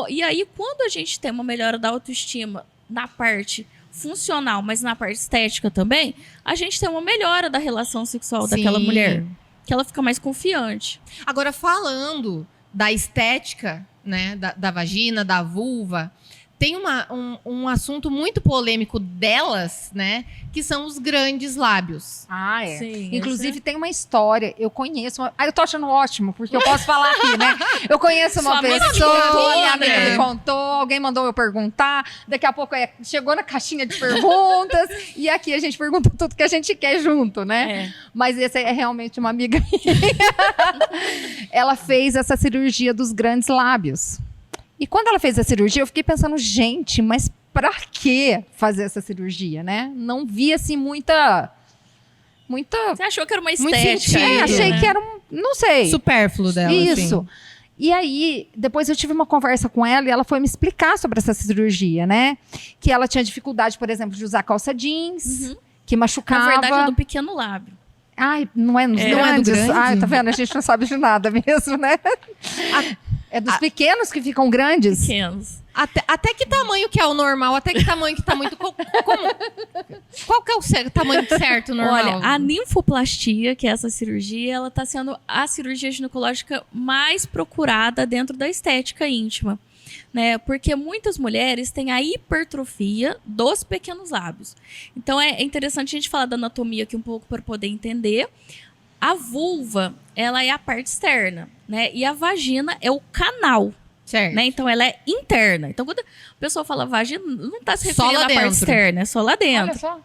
E aí, quando a gente tem uma melhora da autoestima na parte funcional, mas na parte estética também, a gente tem uma melhora da relação sexual daquela mulher. Que ela fica mais confiante. Agora, falando da estética, né, da vagina, da vulva, tem um assunto muito polêmico delas, né? Que são os grandes lábios. Ah, é. Sim, Inclusive, tem uma história, eu conheço... eu tô achando ótimo, porque eu posso falar aqui, né? Eu conheço uma Sua amiga pessoa, contou, minha amiga né? me contou, alguém mandou eu perguntar, daqui a pouco chegou na caixinha de perguntas, e aqui a gente pergunta tudo que a gente quer junto, né? É. Mas essa é realmente uma amiga minha. Ela fez essa cirurgia dos grandes lábios. E quando ela fez a cirurgia, eu fiquei pensando, gente, mas pra que fazer essa cirurgia, né? Não vi, assim, muita... Você achou que era uma Muito estética? sentido. aí, achei né? que era não sei. Supérfluo dela, Isso. assim. E aí, depois eu tive uma conversa com ela e ela foi me explicar sobre essa cirurgia, né? Que ela tinha dificuldade, por exemplo, de usar calça jeans, que machucava. Na verdade, é do pequeno lábio. Ai, não é nos Não é do grandes? grande? Ai, tá vendo? A gente não sabe de nada mesmo, né? É dos pequenos que ficam grandes? Pequenos. Até que tamanho que é o normal? Até que tamanho que tá muito... Qual que é o tamanho certo normal? Olha, a ninfoplastia, que é essa cirurgia, ela tá sendo a cirurgia ginecológica mais procurada dentro da estética íntima, né? Porque muitas mulheres têm a hipertrofia dos pequenos lábios. Então é interessante a gente falar da anatomia aqui um pouco para poder entender. A vulva, ela é a parte externa, né? E a vagina é o canal. Certo. Né? Então ela é interna. Então quando a pessoa fala vagina, não está se Só referindo lá à parte dentro. externa, é só lá dentro. Olha só.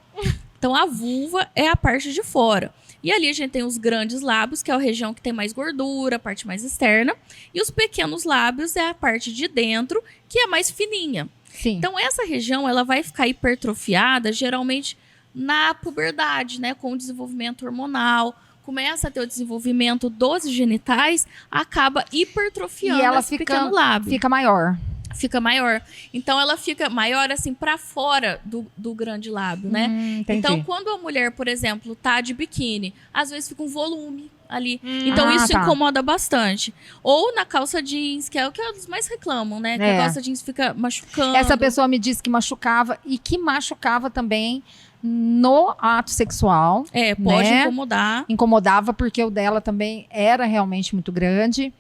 Então a vulva é a parte de fora. E ali a gente tem os grandes lábios, que é a região que tem mais gordura, a parte mais externa. E os pequenos lábios é a parte de dentro, que é mais fininha. Sim. Então essa região ela vai ficar hipertrofiada geralmente na puberdade, né? Com o desenvolvimento hormonal. Começa a ter o desenvolvimento dos genitais, acaba hipertrofiando E ela esse pequeno lábio. fica maior. Fica maior. Então, ela fica maior, assim, para fora do grande lábio, né? Entendi. Então, quando a mulher, por exemplo, tá de biquíni, às vezes fica um volume ali. Então, isso tá. incomoda bastante. Ou na calça jeans, que é o que eles mais reclamam, né? Que a calça jeans fica machucando. Essa pessoa me disse que machucava e que machucava também no ato sexual. Pode né? incomodar. Incomodava porque o dela também era realmente muito grande.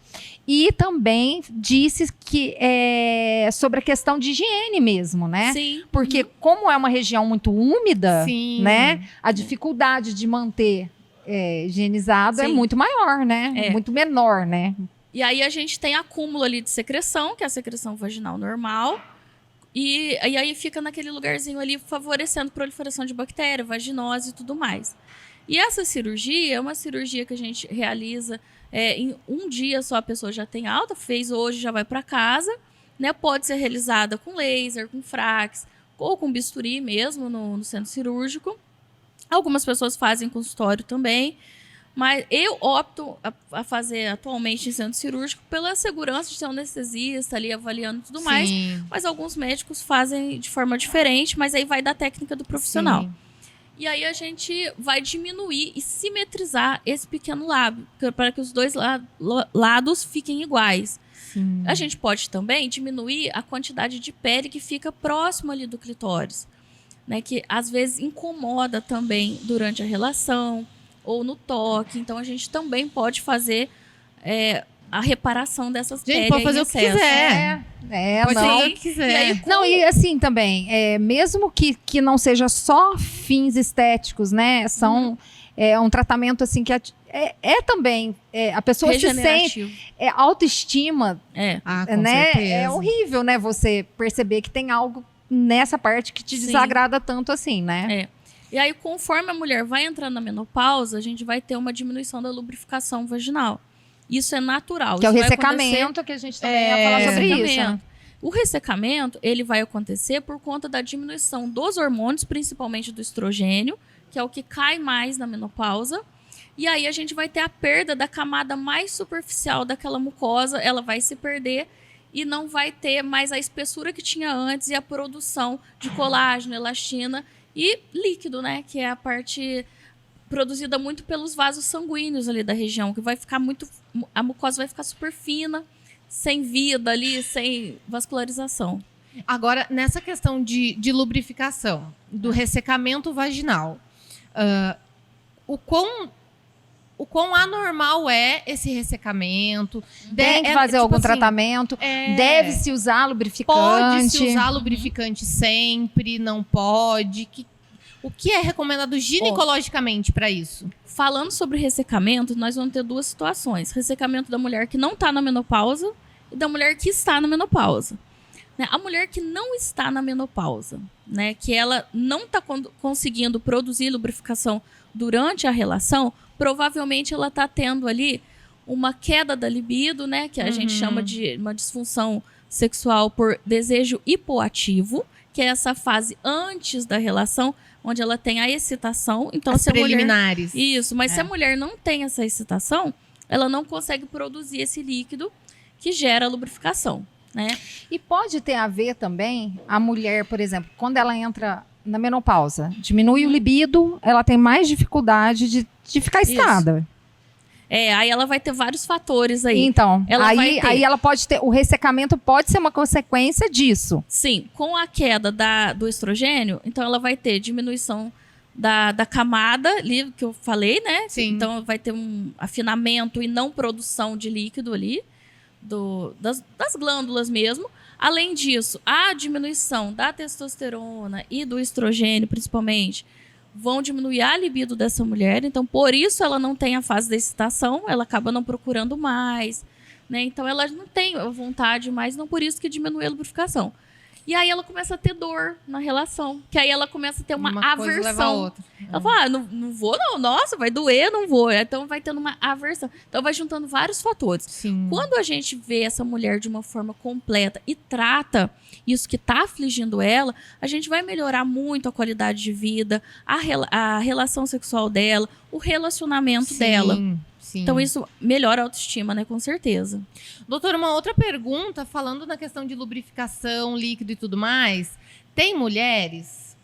E também disse que sobre a questão de higiene mesmo, né? Sim. Porque como é uma região muito úmida, Sim. né? A dificuldade de manter higienizado é Sim. muito maior, né? É. Muito menor, né? E aí a gente tem acúmulo ali de secreção, que é a secreção vaginal normal. E aí fica naquele lugarzinho ali favorecendo proliferação de bactéria, vaginose e tudo mais. E essa cirurgia é uma cirurgia que a gente realiza em um dia só, a pessoa já tem alta, fez hoje, já vai para casa, né? Pode ser realizada com laser, com frax, ou com bisturi mesmo no centro cirúrgico. Algumas pessoas fazem consultório também. Mas eu opto a fazer atualmente em centro cirúrgico pela segurança de ter um anestesista ali avaliando tudo mais. Sim. Mas alguns médicos fazem de forma diferente, mas aí vai da técnica do profissional. Sim. E aí a gente vai diminuir e simetrizar esse pequeno lábio, para que os dois lados fiquem iguais. Sim. A gente pode também diminuir a quantidade de pele que fica próximo ali do clitóris, né? Que às vezes incomoda também durante a relação ou no toque. Então, a gente também pode fazer a reparação dessas peles. Gente, pode fazer o que quiser. Pode não. fazer o que quiser. E aí, Não, e assim também, mesmo que não seja só fins estéticos, né? São um tratamento assim que também a pessoa se sente regenerativo. autoestima, Com né? certeza. É horrível, né? Você perceber que tem algo nessa parte que te Sim. desagrada tanto assim, né? E aí, conforme a mulher vai entrando na menopausa, a gente vai ter uma diminuição da lubrificação vaginal. Isso é natural. Que é o Isso vai ressecamento, que a gente também ia falar sobre isso. Né? ressecamento. O ressecamento, ele vai acontecer por conta da diminuição dos hormônios, principalmente do estrogênio, que é o que cai mais na menopausa. E aí a gente vai ter a perda da camada mais superficial daquela mucosa, ela vai se perder e não vai ter mais a espessura que tinha antes e a produção de colágeno, elastina e líquido, né? Que é a parte produzida muito pelos vasos sanguíneos ali da região, que vai ficar a mucosa vai ficar super fina, sem vida ali, sem vascularização. Agora, nessa questão de lubrificação, do ressecamento vaginal, o quão quão anormal é esse ressecamento. Tem que fazer algum tratamento. Deve-se usar lubrificante. Pode-se usar lubrificante sempre, não pode. O que é recomendado ginecologicamente para isso? Falando sobre ressecamento, nós vamos ter duas situações. Ressecamento da mulher que não está na menopausa e da mulher que está na menopausa. Né? A mulher que não está na menopausa, né, que ela não está conseguindo produzir lubrificação durante a relação, provavelmente ela está tendo ali uma queda da libido, né, que a gente chama de uma disfunção sexual por desejo hipoativo, que é essa fase antes da relação, onde ela tem a excitação. Então, as se a preliminares. Isso, mas se a mulher não tem essa excitação, ela não consegue produzir esse líquido que gera lubrificação, né? E pode ter a ver também a mulher, por exemplo, quando ela entra na menopausa, diminui o libido, ela tem mais dificuldade de ficar excitada. Aí ela vai ter vários fatores aí. Então, aí ela pode ter, o ressecamento pode ser uma consequência disso. Sim, com a queda do estrogênio, então ela vai ter diminuição da camada ali, que eu falei, né? Sim. Então vai ter um afinamento e não produção de líquido ali, das glândulas mesmo. Além disso, a diminuição da testosterona e do estrogênio, principalmente, vão diminuir a libido dessa mulher. Então, por isso ela não tem a fase da excitação, ela acaba não procurando mais, né? Então, ela não tem vontade mais, não por isso que diminui a lubrificação. E aí ela começa a ter dor na relação, que aí ela começa a ter uma aversão. Coisa leva a outra. Ela fala, não vou não, nossa, vai doer, não vou. Então vai tendo uma aversão. Então vai juntando vários fatores. Sim. Quando a gente vê essa mulher de uma forma completa e trata isso que está afligindo ela, a gente vai melhorar muito a qualidade de vida, a relação sexual dela, o relacionamento dela. Sim. Então isso melhora a autoestima, né? Com certeza. Doutora, uma outra pergunta, falando na questão de lubrificação, líquido e tudo mais. Tem mulheres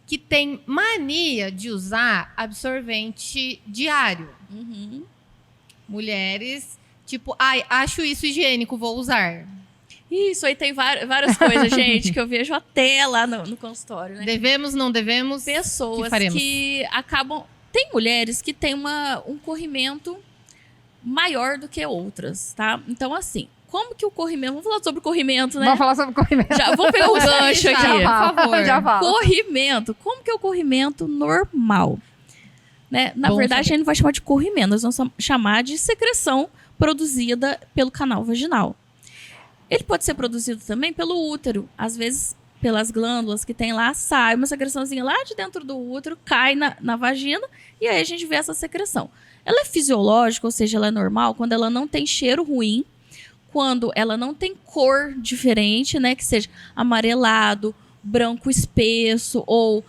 que têm mania de usar absorvente diário. Mulheres, tipo, acho isso higiênico, vou usar. Isso aí tem várias coisas, gente, que eu vejo até lá no consultório, né? Devemos, não devemos? Pessoas faremos? que acabam... Tem mulheres que têm um corrimento maior do que outras, tá? Então, assim, como que o corrimento... Vamos falar sobre o corrimento, né? Vamos falar sobre corrimento. Já vou pegar o gancho aqui. Por favor. Já falo. Corrimento. Como que é o corrimento normal? Né? Na Bom verdade, saber. a gente não vai chamar de corrimento, nós vamos chamar de secreção produzida pelo canal vaginal. Ele pode ser produzido também pelo útero. Às vezes, pelas glândulas que tem lá, sai uma secreçãozinha lá de dentro do útero, cai na vagina, e aí a gente vê essa secreção. Ela é fisiológica, ou seja, ela é normal quando ela não tem cheiro ruim, quando ela não tem cor diferente, né? Que seja amarelado, branco espesso ou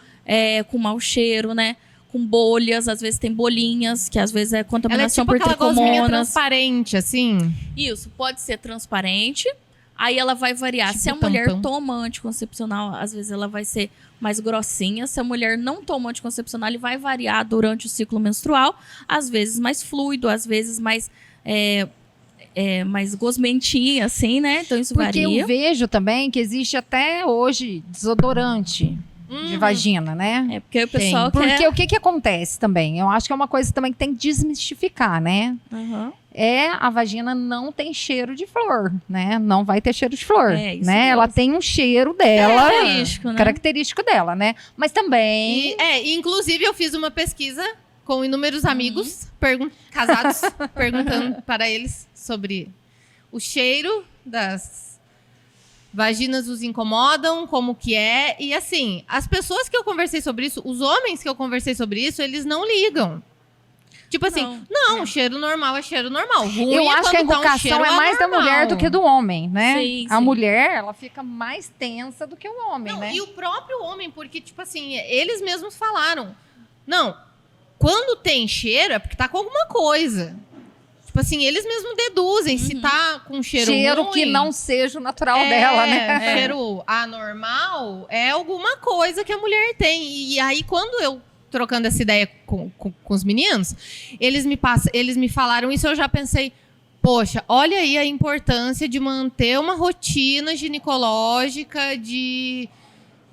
com mau cheiro, né? Com bolhas, às vezes tem bolinhas, que às vezes é contaminação Ela é tipo por aquela gosminha tricomonas. transparente, assim? Isso, pode ser transparente. Aí ela vai variar. Tipo Se a mulher tampão. toma anticoncepcional, às vezes ela vai ser mais grossinha. Se a mulher não toma anticoncepcional, ele vai variar durante o ciclo menstrual. Às vezes mais fluido, às vezes mais gosmentinha, assim, né? Então isso Porque varia. eu vejo também que existe até hoje desodorante de vagina, né? É porque o pessoal quer... Porque o que acontece também? Eu acho que é uma coisa também que tem que desmistificar, né? Uhum. A vagina não tem cheiro de flor, né? Não vai ter cheiro de flor, É, isso né? mesmo. Ela tem um cheiro dela, Característico, né? característico dela, né? Mas também... Inclusive eu fiz uma pesquisa com inúmeros amigos casados, perguntando para eles sobre o cheiro das vaginas os incomodam, como que é. E assim, as pessoas que eu conversei sobre isso, os homens que eu conversei sobre isso, eles não ligam. Tipo assim, não, cheiro normal é cheiro normal. Ruim Eu acho que a quando tá um invocação cheiro é mais da anormal. mulher do que do homem, né? Sim, A sim. mulher, ela fica mais tensa do que o homem, Não, né? e o próprio homem, porque, tipo assim, eles mesmos falaram. Não, quando tem cheiro é porque tá com alguma coisa. Tipo assim, eles mesmos deduzem se tá com cheiro ruim. Que não seja o natural dela, né? Cheiro anormal é alguma coisa que a mulher tem. E aí, quando eu, trocando essa ideia com os meninos, eles me falaram isso, eu já pensei, poxa, olha aí a importância de manter uma rotina ginecológica, de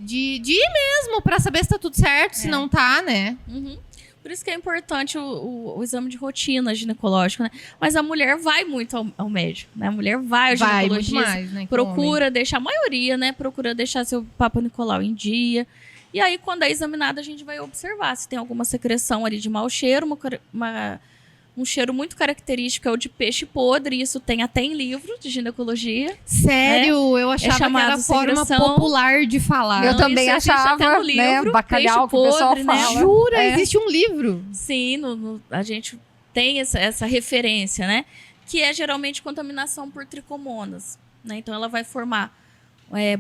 ir mesmo pra saber se tá tudo certo, se não tá, né? Uhum. Por isso que é importante o exame de rotina ginecológico, né? Mas a mulher vai muito ao médico, né? A mulher vai ao Vai muito ginecologista, mais, né? que o homem. procura deixar, a maioria, né? Procura deixar seu Papa Nicolau em dia. E aí, quando é examinada, a gente vai observar se tem alguma secreção ali de mau cheiro, um cheiro muito característico é o de peixe podre, isso tem até em livro de ginecologia. Sério, eu achava que chamado era a forma secreção. popular de falar. Eu Não, também isso existe achava, até no livro, né? Bacalhau que o peixe pessoal podre, né? fala. Jura? É. Existe um livro. Sim, a gente tem essa referência, né? Que é geralmente contaminação por tricomonas, né? Então ela vai formar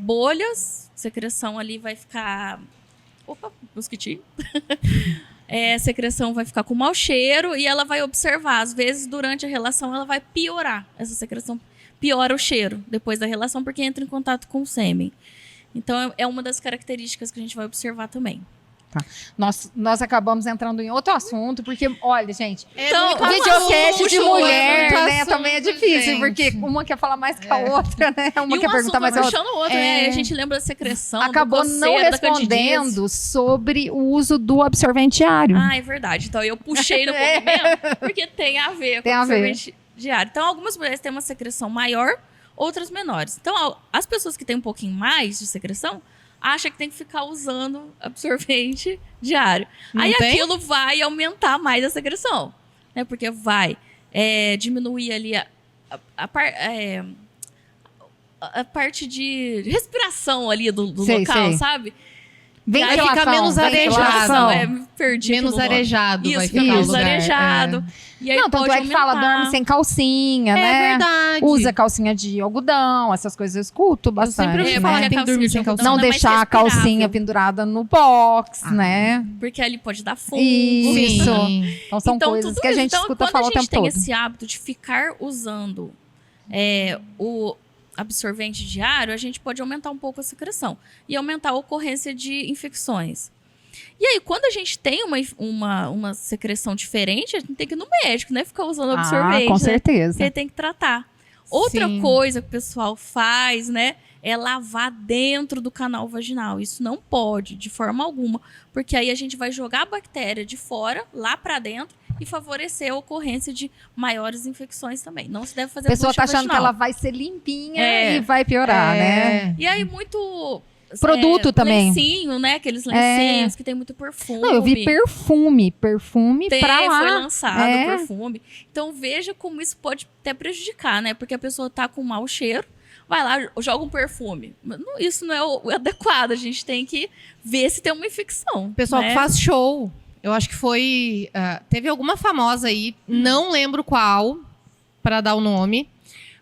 bolhas, secreção ali vai ficar... Opa, mosquitinho. A secreção vai ficar com mau cheiro e ela vai observar. Às vezes, durante a relação, ela vai piorar. Essa secreção piora o cheiro depois da relação porque entra em contato com o sêmen. Então, é uma das características que a gente vai observar também. Nós acabamos entrando em outro assunto, porque, olha, gente, Então, muito videocast de assunto, mulher, muito né, assunto, também é difícil, gente. porque uma quer falar mais que a outra, né? Uma E quer um perguntar assunto mais vai a outra. puxando o outro, É. né? A gente lembra da secreção, Acabou do não coceira, da candidíase. respondendo sobre o uso do absorvente diário. Ah, é verdade. Então, eu puxei no movimento porque tem a ver com Tem o a ver. absorvente diário. Então, algumas mulheres têm uma secreção maior, outras menores. Então, as pessoas que têm um pouquinho mais de secreção acham que tem que ficar usando absorvente diário. Não Aí tem? aquilo vai aumentar mais a secreção, né? Porque vai diminuir ali a parte de respiração ali do Sei, local, sei. sabe? Ventilação, fica menos ventilação. arejado. Me perdi Menos aqui no nome. arejado vai Isso, ficar fica o menos lugar. arejado. E aí Não, tanto pode é que fala, aumentar. dorme sem calcinha, É né? verdade. Usa calcinha de algodão, essas coisas eu escuto bastante. sempre ouvi É, falar porque que tem a que dormir sem calcinha de calcinha. Não algodão é mais deixar a calcinha respirável. pendurada no box, Ah. né? Porque ali pode dar fungo. Isso. Sim. Então são Então, coisas tudo que a isso. gente Então, escuta quando falar o a gente tempo tem todo. esse hábito de ficar usando o absorvente diário, a gente pode aumentar um pouco a secreção e aumentar a ocorrência de infecções. E aí, quando a gente tem uma secreção diferente, a gente tem que ir no médico, né? Ficar usando absorvente. Com né? certeza. Porque tem que tratar. Outra Sim. coisa que o pessoal faz, né? É lavar dentro do canal vaginal. Isso não pode, de forma alguma. Porque aí a gente vai jogar a bactéria de fora, lá pra dentro, e favorecer a ocorrência de maiores infecções também. Não se deve fazer A pessoa bucha tá achando que vaginal. ela vai ser limpinha É. e vai piorar, né? É. E aí, muito... Produto também. Lencinho, né? Aqueles lencinhos que tem muito perfume. Não, eu vi perfume Tem, pra lá. foi lançado É. perfume. Então veja como isso pode até prejudicar, né? Porque a pessoa tá com mau cheiro, vai lá, joga um perfume. Mas isso não é o adequado, a gente tem que ver se tem uma infecção. Pessoal né? que faz show. Eu acho que foi... teve alguma famosa aí, não lembro qual, para dar o nome,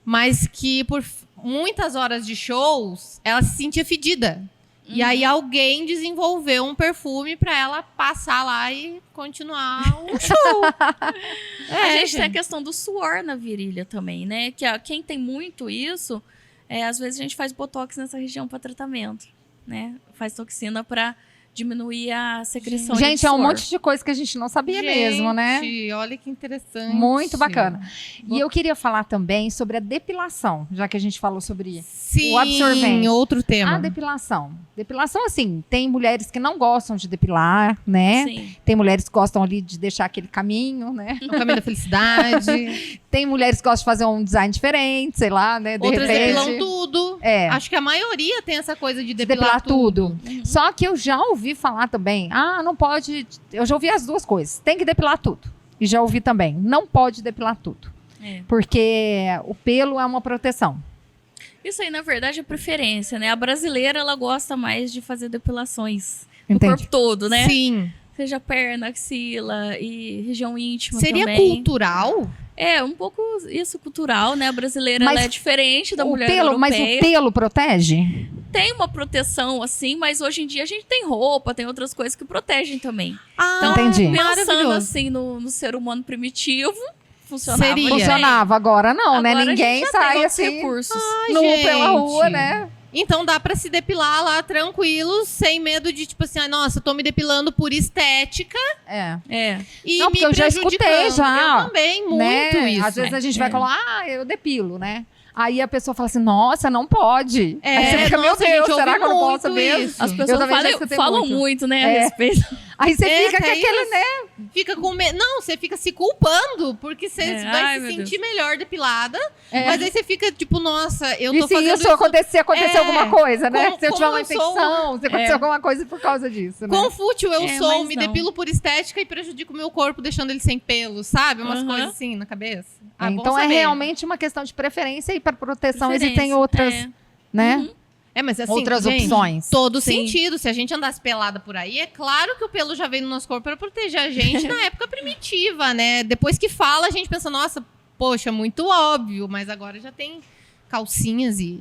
mas que por muitas horas de shows, ela se sentia fedida. E aí alguém desenvolveu um perfume pra ela passar lá e continuar o show. A gente tem a questão do suor na virilha também, né? Que quem tem muito isso, às vezes a gente faz botox nessa região para tratamento, né? Faz toxina para diminuir a secreção de Gente, é um suor. monte de coisa que a gente não sabia mesmo, né? Gente, olha que interessante. Muito bacana. E eu queria falar também sobre a depilação, já que a gente falou sobre Sim, o absorvente. outro tema. a depilação. Depilação, assim, tem mulheres que não gostam de depilar, né? Sim. Tem mulheres que gostam ali de deixar aquele caminho, né? O caminho da felicidade. Tem mulheres que gostam de fazer um design diferente, sei lá, né? De Outras repente. depilam tudo. É. Acho que a maioria tem essa coisa de De depilar, tudo. Só que eu já ouvi falar também, não pode. Eu já ouvi as duas coisas. Tem que depilar tudo. E já ouvi também, não pode depilar tudo. É. Porque o pelo é uma proteção. Isso aí, na verdade, é preferência, né? A brasileira, ela gosta mais de fazer depilações no Entendi. corpo todo, né? Sim. Seja perna, axila e região íntima Seria também. cultural? É, um pouco isso cultural, né? A brasileira Mas ela é diferente da mulher Mas europeia. o pelo protege? Tem uma proteção, assim, mas hoje em dia a gente tem roupa, tem outras coisas que protegem também. Ah, Então, Entendi. pensando maravilhoso. assim no ser humano primitivo, funcionava. Seria. bem. Funcionava. Agora não, Agora né? a gente Ninguém já tem sai outros assim recursos. nu gente. pela rua, né? Então dá pra se depilar lá tranquilo, sem medo de, tipo assim, nossa, eu tô me depilando por estética É. É. e Não, me porque eu já escutei prejudicando. já, Eu também, muito Né? isso. Às vezes a gente vai É. falar, eu depilo, né? Aí a pessoa fala assim, nossa, não pode. Aí você fica, meu nossa, Deus, gente, será ouvi que eu não posso muito mesmo? isso. As Eu pessoas também já falam, escutei falam muito. muito, né, É. a respeito. Aí você fica com até aquele, isso. né? Fica com medo. Não, você fica se culpando, porque você É, vai ai, se meu sentir melhor depilada. É. Mas aí você fica tipo, nossa, eu E tô se fazendo isso acontecer É, alguma coisa, né? como- Se eu tiver como uma eu sou- infecção, se acontecer É. alguma coisa por causa disso, né? Quão fútil eu É, sou, mas me não. depilo por estética e prejudico o meu corpo, deixando ele sem pelo, sabe? Umas Aham. coisas assim na cabeça. Ah, bom Então é saber. realmente uma questão de preferência e para proteção Preferência, existem outras, é. né? É, mas assim, Outras gente, opções. todo Sim. sentido. Se a gente andasse pelada por aí, é claro que o pelo já veio no nosso corpo para proteger a gente na época primitiva, né? Depois que fala, a gente pensa, nossa, poxa, muito óbvio, mas agora já tem calcinhas e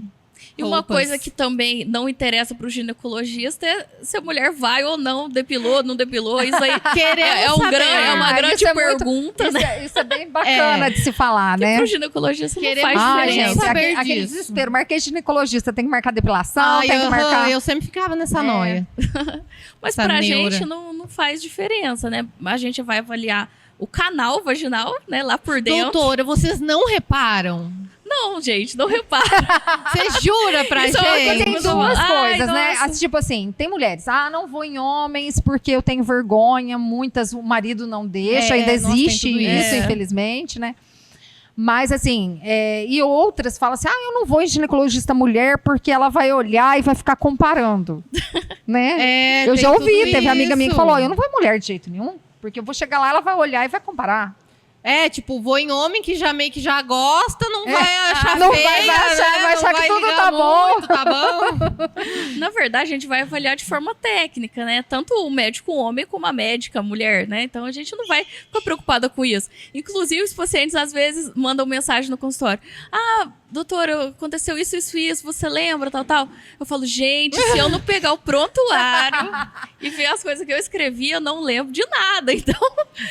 uma roupas. coisa que também não interessa pro ginecologista é se a mulher vai ou não, depilou, não depilou. Isso aí Queremos saber. é uma Ah, grande isso é muito- pergunta, Isso né? isso é bem bacana de se falar, Que né? pro ginecologista não Queremos faz Ai, diferença. gente, saber aquele disso. desespero. Marquei ginecologista, tem que marcar depilação, Ai, tem que marcar... eu sempre ficava nessa É. noia. Mas Essa pra neura. gente não faz diferença, né? A gente vai avaliar o canal vaginal, né? Lá por dentro. Doutora, vocês não reparam? Não, gente, não repara. Você jura pra Isso é uma gente? coisa Tem que duas Ai, coisas, né? nossa. Tipo assim, tem mulheres, não vou em homens porque eu tenho vergonha, muitas o marido não deixa, É, ainda nossa, tem existe tudo isso, isso. infelizmente, né? Mas assim, e outras falam assim, eu não vou em ginecologista mulher porque ela vai olhar e vai ficar comparando, né? É, Eu tem já tudo ouvi, teve amiga minha que isso. falou, eu não vou em mulher de jeito nenhum, porque eu vou chegar lá, ela vai olhar e vai comparar. É, tipo, vou em homem que já meio que já gosta, não vai achar não feia, vai achar, né? vai achar Não que tudo ligar tá bom. muito, tá bom? Na verdade, a gente vai avaliar de forma técnica, né? Tanto o médico homem como a médica mulher, né? Então a gente não vai ficar preocupada com isso. Inclusive, os pacientes às vezes mandam mensagem no consultório: doutora, aconteceu isso, isso, isso, você lembra, tal, tal? Eu falo, gente, se eu não pegar o prontuário e ver as coisas que eu escrevi, eu não lembro de nada. Então,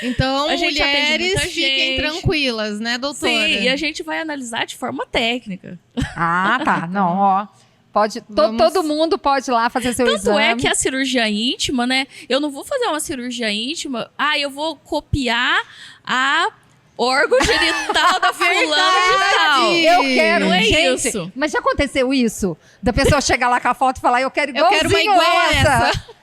Então, A gente atende mulheres muita fiquem gente. tranquilas, né, doutora? sim, e a gente vai analisar de forma técnica. Tá. Não, ó. Pode, Vamos- todo mundo pode ir lá fazer seu Tanto exame. é que a cirurgia íntima, né? Eu não vou fazer uma cirurgia íntima, eu vou copiar a órgão genital da fulana de tal. Eu quero, Não é gente. isso. Mas já aconteceu isso? Da pessoa chegar lá com a foto e falar, eu quero Eu quero uma igualzinho igual a essa. essa.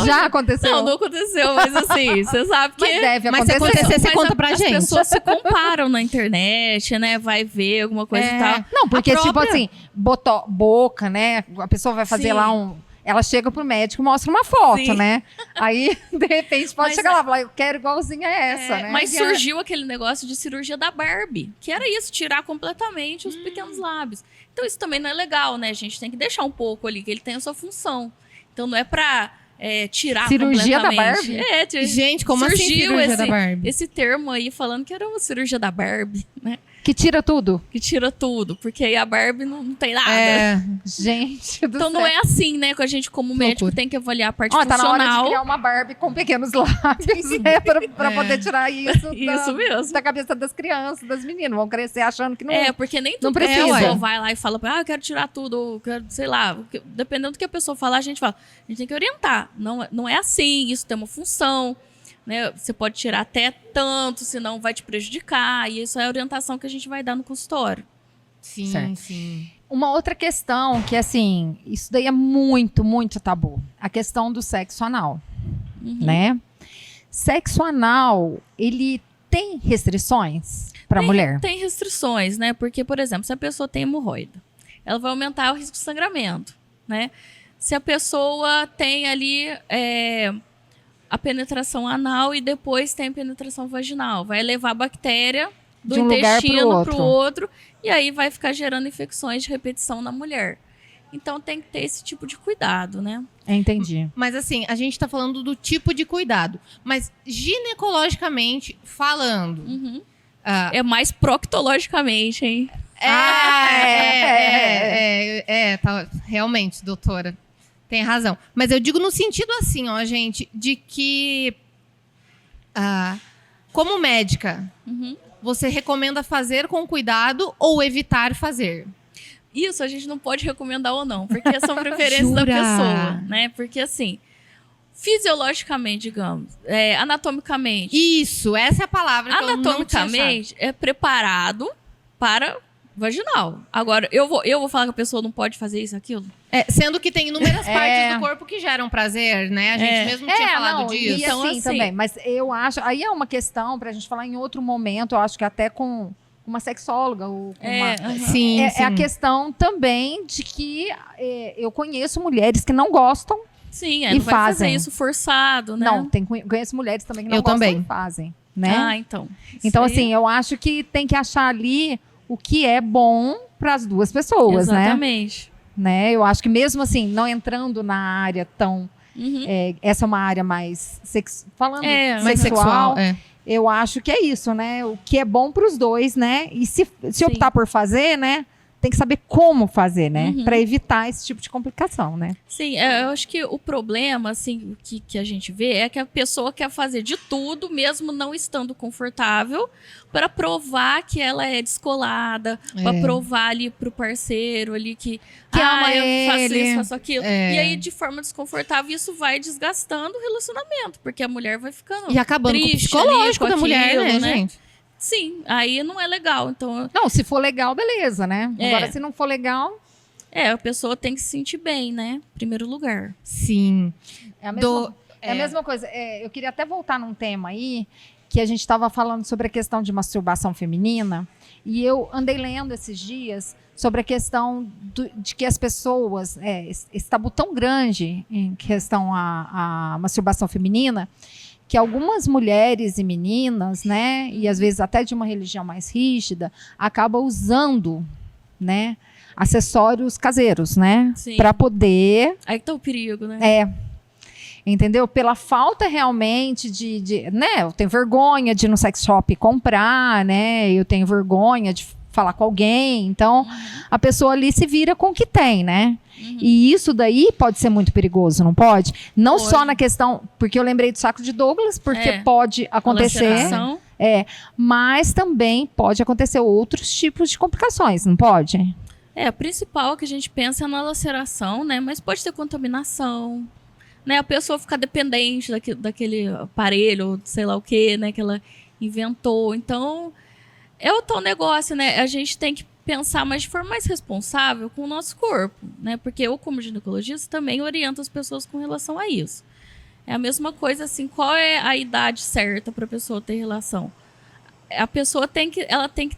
Já aconteceu? Não aconteceu, mas assim, você sabe que... Mas deve Mas se acontecer. acontecer, você Mas conta pra as gente. pessoas se comparam na internet, né? Vai ver alguma coisa e tal. Não, porque, A tipo própria- assim, boca, né? A pessoa vai fazer Sim. lá ela chega pro médico e mostra uma foto, Sim. né? Aí, de repente, pode Mas chegar lá e falar, eu quero igualzinha a essa, né? Mas E surgiu aquele negócio de cirurgia da Barbie, que era isso, tirar completamente os pequenos lábios. Então isso também não é legal, né? A gente tem que deixar um pouco ali, que ele tem a sua função. Então não é pra tirar Cirurgia da completamente. Barbie? Gente, como assim surgiu cirurgia da Barbie? esse termo aí falando que era uma cirurgia da Barbie, né? Que tira tudo. Que tira tudo, porque aí a Barbie não tem nada. É, Gente do Então céu. não é assim, né? Que a gente, como médico, loucura. tem que avaliar a parte Ó, tá na hora de funcional. criar uma Barbie com pequenos lábios, né? Pra poder tirar isso, Isso mesmo. da cabeça das crianças, das meninas. Vão crescer achando que não... Porque nem Não tudo que a precisa. pessoa vai lá e fala, eu quero tirar tudo, ou quero, sei lá, dependendo do que a pessoa falar, a gente fala, a gente tem que orientar. Não é assim, isso tem uma função, né? Você pode tirar até tanto, senão vai te prejudicar, e isso é a orientação que a gente vai dar no consultório. sim, Certo. sim. Uma outra questão que, assim, isso daí é muito, muito tabu. A questão do sexo anal, né? Sexo anal, ele tem restrições para a mulher? Tem restrições, né? Porque, por exemplo, se a pessoa tem hemorroida, ela vai aumentar o risco de sangramento, né? Se a pessoa tem ali a penetração anal e depois tem a penetração vaginal, vai levar a bactéria do De um lugar pro intestino outro. para o outro e aí vai ficar gerando infecções de repetição na mulher. Então tem que ter esse tipo de cuidado, né? Entendi. Mas assim, a gente tá falando do tipo de cuidado. Mas ginecologicamente falando... Uhum. ah, É mais proctologicamente, hein? tá, realmente, doutora. Tem razão. Mas eu digo no sentido assim, ó, gente, de que como médica, Uhum. você recomenda fazer com cuidado ou evitar fazer? Isso a gente não pode recomendar ou não, porque são preferências da Jura? pessoa, né? Porque assim, fisiologicamente, digamos, anatomicamente, Isso, essa é a palavra que eu não tinha achado. anatomicamente é preparado para vaginal. Agora, eu vou falar que a pessoa não pode fazer isso, aquilo? Sendo que tem inúmeras partes do corpo que geram prazer, né? A gente mesmo tinha falado disso. E Então, assim, também. Mas eu acho... Aí é uma questão pra gente falar em outro momento. Eu acho que até com uma sexóloga. Ou com uma... Sim, é a questão também de que eu conheço mulheres que não gostam. Sim, e não vai fazer fazem isso forçado, né? Não, conheço mulheres também que não gostam e fazem. Né? Ah, então. Então, assim, eu acho que tem que achar ali o que é bom para as duas pessoas, Exatamente. Né? Eu acho que mesmo assim, não entrando na área tão... essa é uma área mais falando mais sexual, eu acho que é isso, né? O que é bom para os dois, né? E se optar por fazer, né? Tem que saber como fazer, né? Para evitar esse tipo de complicação, né? Sim, eu acho que o problema, assim, que a gente vê é que a pessoa quer fazer de tudo, mesmo não estando confortável, para provar que ela é descolada, para provar ali pro parceiro ali que ama eu faço isso, faço aquilo. E aí, de forma desconfortável, isso vai desgastando o relacionamento, porque a mulher vai ficando e acabando com o psicológico da mulher, né, gente? Sim, aí não é legal. Então, não, se for legal, beleza, né? Agora, se não for legal... a pessoa tem que se sentir bem, né? Em primeiro lugar. Sim. É a mesma coisa. Eu queria até voltar num tema aí, que a gente estava falando sobre a questão de masturbação feminina, e eu andei lendo esses dias sobre a questão de que as pessoas... esse tabu tão grande em questão à masturbação feminina, que algumas mulheres e meninas, né, e às vezes até de uma religião mais rígida, acabam usando, né, acessórios caseiros, né, para poder... Aí que tá o perigo, né? Entendeu? Pela falta realmente né, eu tenho vergonha de ir no sex shop comprar, né, eu tenho vergonha de falar com alguém, então a pessoa ali se vira com o que tem, né? E isso daí pode ser muito perigoso, não pode? Não só na questão... Porque eu lembrei do saco de Douglas, porque pode acontecer... mas também pode acontecer outros tipos de complicações, não pode? A principal que a gente pensa é na laceração, né? Mas pode ter contaminação, né? A pessoa ficar dependente daquele aparelho, sei lá o que, né? Que ela inventou. Então, é o tal negócio, né? A gente tem que pensar, mas de forma mais responsável com o nosso corpo, né? Porque eu, como ginecologista, também oriento as pessoas com relação a isso. É a mesma coisa, assim, qual é a idade certa para a pessoa ter relação? A pessoa tem que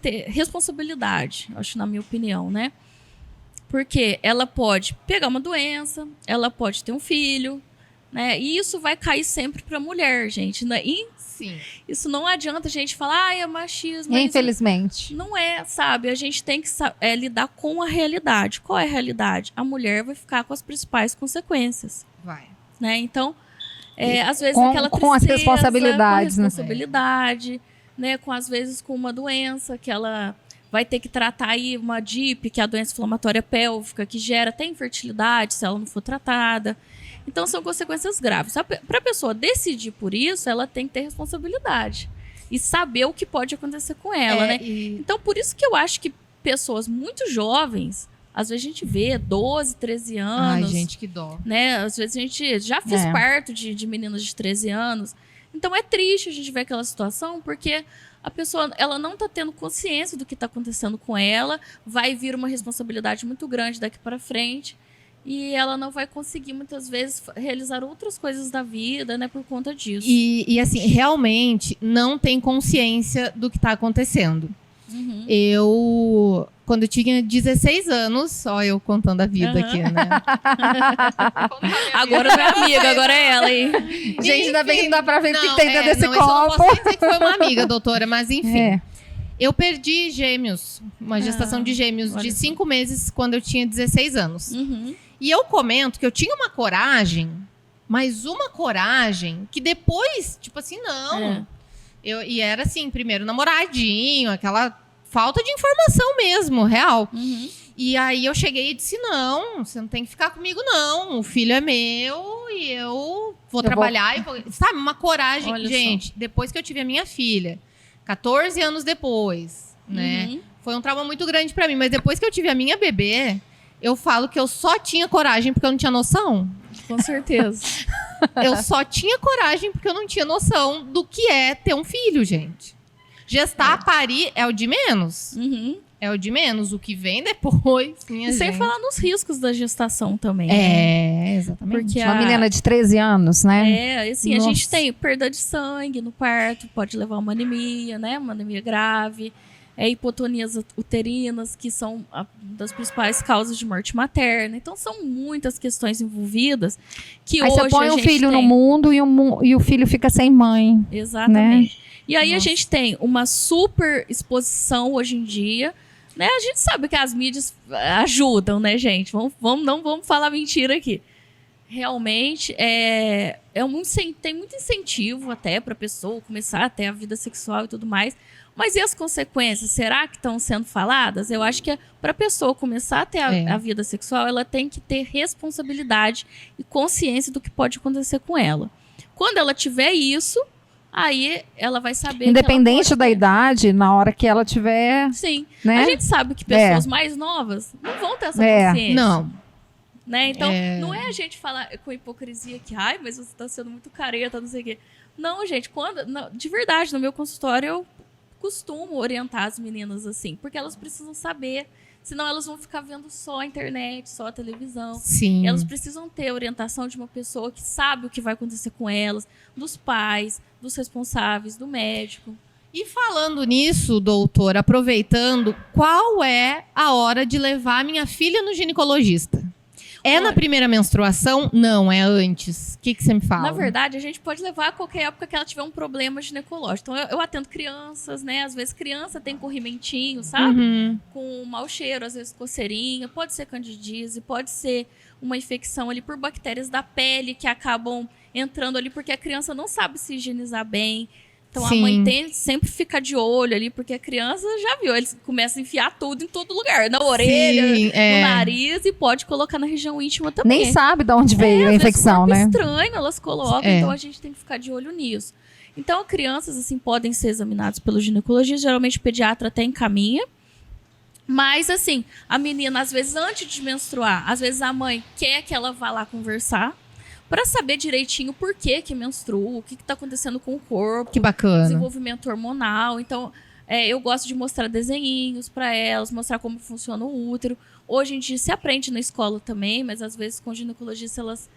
ter responsabilidade, acho, na minha opinião, né? Porque ela pode pegar uma doença, ela pode ter um filho, né? E isso vai cair sempre para a mulher, gente, né? Sim. Isso não adianta a gente falar, é machismo. Infelizmente. Não é, sabe? A gente tem que lidar com a realidade. Qual é a realidade? A mulher vai ficar com as principais consequências. Vai. Né? Então, às vezes aquela tristeza... Com as responsabilidades. Com a responsabilidade, né? Às vezes com uma doença que ela vai ter que tratar aí, uma DIP, que é a doença inflamatória pélvica, que gera até infertilidade se ela não for tratada. Então, são consequências graves. Para a pessoa decidir por isso, ela tem que ter responsabilidade. E saber o que pode acontecer com ela, né? Então, por isso que eu acho que pessoas muito jovens, às vezes a gente vê 12, 13 anos. Ai, gente, que dó. Né? Às vezes a gente já fez parto de meninas de 13 anos. Então, é triste a gente ver aquela situação, porque a pessoa ela não está tendo consciência do que está acontecendo com ela, vai vir uma responsabilidade muito grande daqui para frente. E ela não vai conseguir, muitas vezes, realizar outras coisas da vida, né, por conta disso. E assim, realmente não tem consciência do que está acontecendo. Eu, quando eu tinha 16 anos, só eu contando a vida aqui, né? Agora não é amiga, agora é ela, hein? Gente, ainda bem que não dá pra ver o que tem dentro desse copo. Eu não posso dizer que foi uma amiga, doutora, mas enfim. Eu perdi gêmeos, uma gestação de gêmeos de 5 meses quando eu tinha 16 anos. E eu comento que eu tinha uma coragem, mas uma coragem que depois, tipo assim, não. E era assim, primeiro namoradinho, aquela falta de informação mesmo, real. E aí eu cheguei e disse, não, você não tem que ficar comigo, não. O filho é meu e eu vou trabalhar. Sabe, uma coragem. Olha gente, depois que eu tive a minha filha, 14 anos depois, né? Foi um trauma muito grande pra mim. Mas depois que eu tive a minha bebê, eu falo que eu só tinha coragem porque eu não tinha noção. Com certeza. Eu só tinha coragem porque eu não tinha noção do que é ter um filho, gente. Gestar, parir é o de menos. Uhum. É o de menos. O que vem depois, minha E sem gente. falar nos riscos da gestação também. né? Exatamente. Porque Uma menina de 13 anos, né? Assim, a Nossa. gente tem perda de sangue no parto, pode levar a uma anemia, né? Uma anemia grave. Hipotonias uterinas, que são das principais causas de morte materna. Então, são muitas questões envolvidas que Aí hoje você põe a um gente filho no tem. mundo e o filho fica sem mãe. Exatamente. E aí a Nossa. gente tem uma super exposição hoje em dia, né? A gente sabe que as mídias ajudam, né, gente? Não vamos falar mentira aqui. Realmente, tem muito incentivo até para a pessoa começar a ter a vida sexual e tudo mais. Mas e as consequências? Será que estão sendo faladas? Eu acho que para a pessoa começar a ter a vida sexual, ela tem que ter responsabilidade e consciência do que pode acontecer com ela. Quando ela tiver isso, aí ela vai saber. Independente que ela da pode ter. idade, na hora que ela tiver, Sim. né? A gente sabe que pessoas mais novas não vão ter essa consciência. Não. Né? Então, não é a gente falar com hipocrisia que, ai, mas você está sendo muito careta, não sei o quê. Não, gente, de verdade, no meu consultório eu costumo orientar as meninas assim, porque elas precisam saber, senão elas vão ficar vendo só a internet, só a televisão. Sim. Elas precisam ter orientação de uma pessoa que sabe o que vai acontecer com elas, dos pais, dos responsáveis, do médico. E falando nisso, doutor, aproveitando, qual é a hora de levar minha filha no ginecologista? É na primeira menstruação? Não, é antes. O que você me fala? Na verdade, a gente pode levar a qualquer época que ela tiver um problema ginecológico. Então, eu atendo crianças, né? Às vezes criança tem corrimentinho, sabe? Uhum. Com mau cheiro, às vezes coceirinha. Pode ser candidíase, pode ser uma infecção ali por bactérias da pele que acabam entrando ali porque a criança não sabe se higienizar bem. Então, Sim. a mãe sempre fica de olho ali, porque a criança já viu, eles começam a enfiar tudo em todo lugar. Na orelha, Sim, no nariz e pode colocar na região íntima também. Nem sabe de onde veio a Às vezes, infecção, corpo né? estranho, elas colocam, É. então a gente tem que ficar de olho nisso. Então, crianças, assim, podem ser examinadas pelo ginecologista, geralmente o pediatra até encaminha. Mas, assim, a menina, às vezes, antes de menstruar, às vezes a mãe quer que ela vá lá conversar para saber direitinho por que menstrua, o que está acontecendo com o corpo. Que bacana. Desenvolvimento hormonal. Então, eu gosto de mostrar desenhinhos para elas, mostrar como funciona o útero. Hoje em dia se aprende na escola também, mas às vezes com ginecologista elas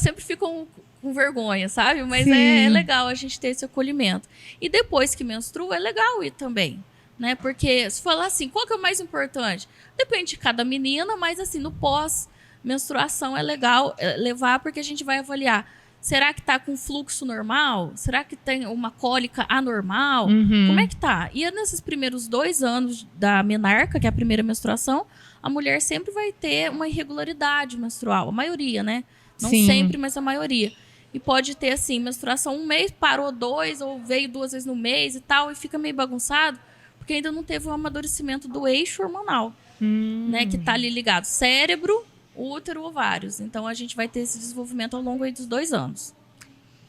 sempre ficam com vergonha, sabe? Mas é legal a gente ter esse acolhimento. E depois que menstrua, é legal ir também, né? Porque se falar assim, qual que é o mais importante? Depende de cada menina, mas assim, no pós-menstruação é legal levar, porque a gente vai avaliar. Será que tá com fluxo normal? Será que tem uma cólica anormal? Uhum. Como é que tá? E nesses primeiros 2 anos da menarca, que é a primeira menstruação, a mulher sempre vai ter uma irregularidade menstrual. A maioria, né? Não Sim. sempre, mas a maioria. E pode ter, assim, menstruação 1 mês, parou 2, ou veio 2 vezes no mês e tal, e fica meio bagunçado, porque ainda não teve o amadurecimento do eixo hormonal, né? Que tá ali ligado. Cérebro, útero, ovários. Então, a gente vai ter esse desenvolvimento ao longo aí dos 2 anos.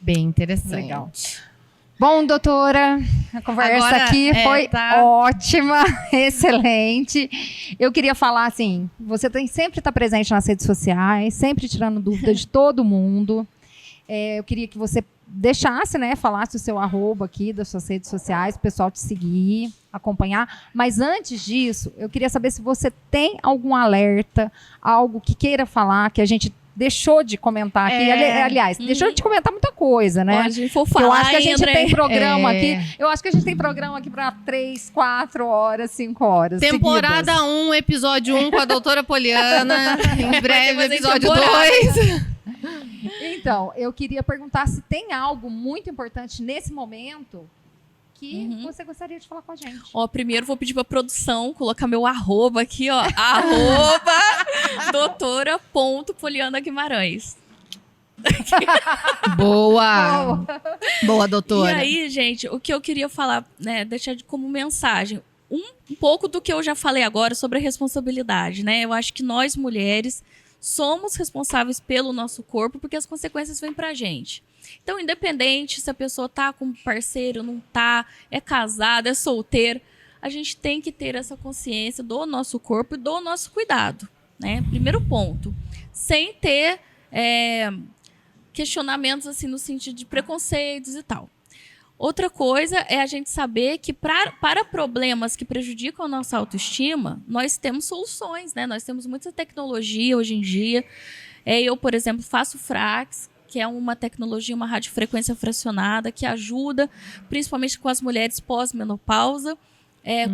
Bem interessante. Legal. Bom, doutora, a conversa Agora, aqui foi tá. ótima, excelente. Eu queria falar assim, você sempre está presente nas redes sociais, sempre tirando dúvidas de todo mundo. Eu queria que você deixasse, né, falasse o seu arroba aqui das suas redes sociais, o pessoal te seguir, acompanhar. Mas antes disso, eu queria saber se você tem algum alerta, algo que queira falar, que a gente deixou de comentar aqui. Aliás, deixou de comentar muita coisa, né? Pode for Porque eu falar, acho que a gente André. tem programa aqui. Eu acho que a gente tem programa aqui para 3, 4 horas, 5 horas. Temporada seguidas. 1, episódio 1 com a doutora Poliana. Em breve, fazer episódio temporada. 2. Então, eu queria perguntar se tem algo muito importante nesse momento que você gostaria de falar com a gente. Ó, primeiro vou pedir pra produção colocar meu arroba aqui, ó. doutora.poliana Guimarães. Boa. Boa, doutora. E aí, gente, o que eu queria falar, né, deixar como mensagem, um pouco do que eu já falei agora sobre a responsabilidade, né? Eu acho que nós, mulheres, somos responsáveis pelo nosso corpo, porque as consequências vêm pra gente. Então, independente se a pessoa tá com um parceiro, não tá, é casada, é solteira, a gente tem que ter essa consciência do nosso corpo e do nosso cuidado, né? Primeiro ponto. Sem ter questionamentos, assim, no sentido de preconceitos e tal. Outra coisa é a gente saber que para problemas que prejudicam a nossa autoestima, nós temos soluções, né? Nós temos muita tecnologia hoje em dia. Eu, por exemplo, faço Frax, que é uma tecnologia, uma radiofrequência fracionada, que ajuda, principalmente com as mulheres pós-menopausa,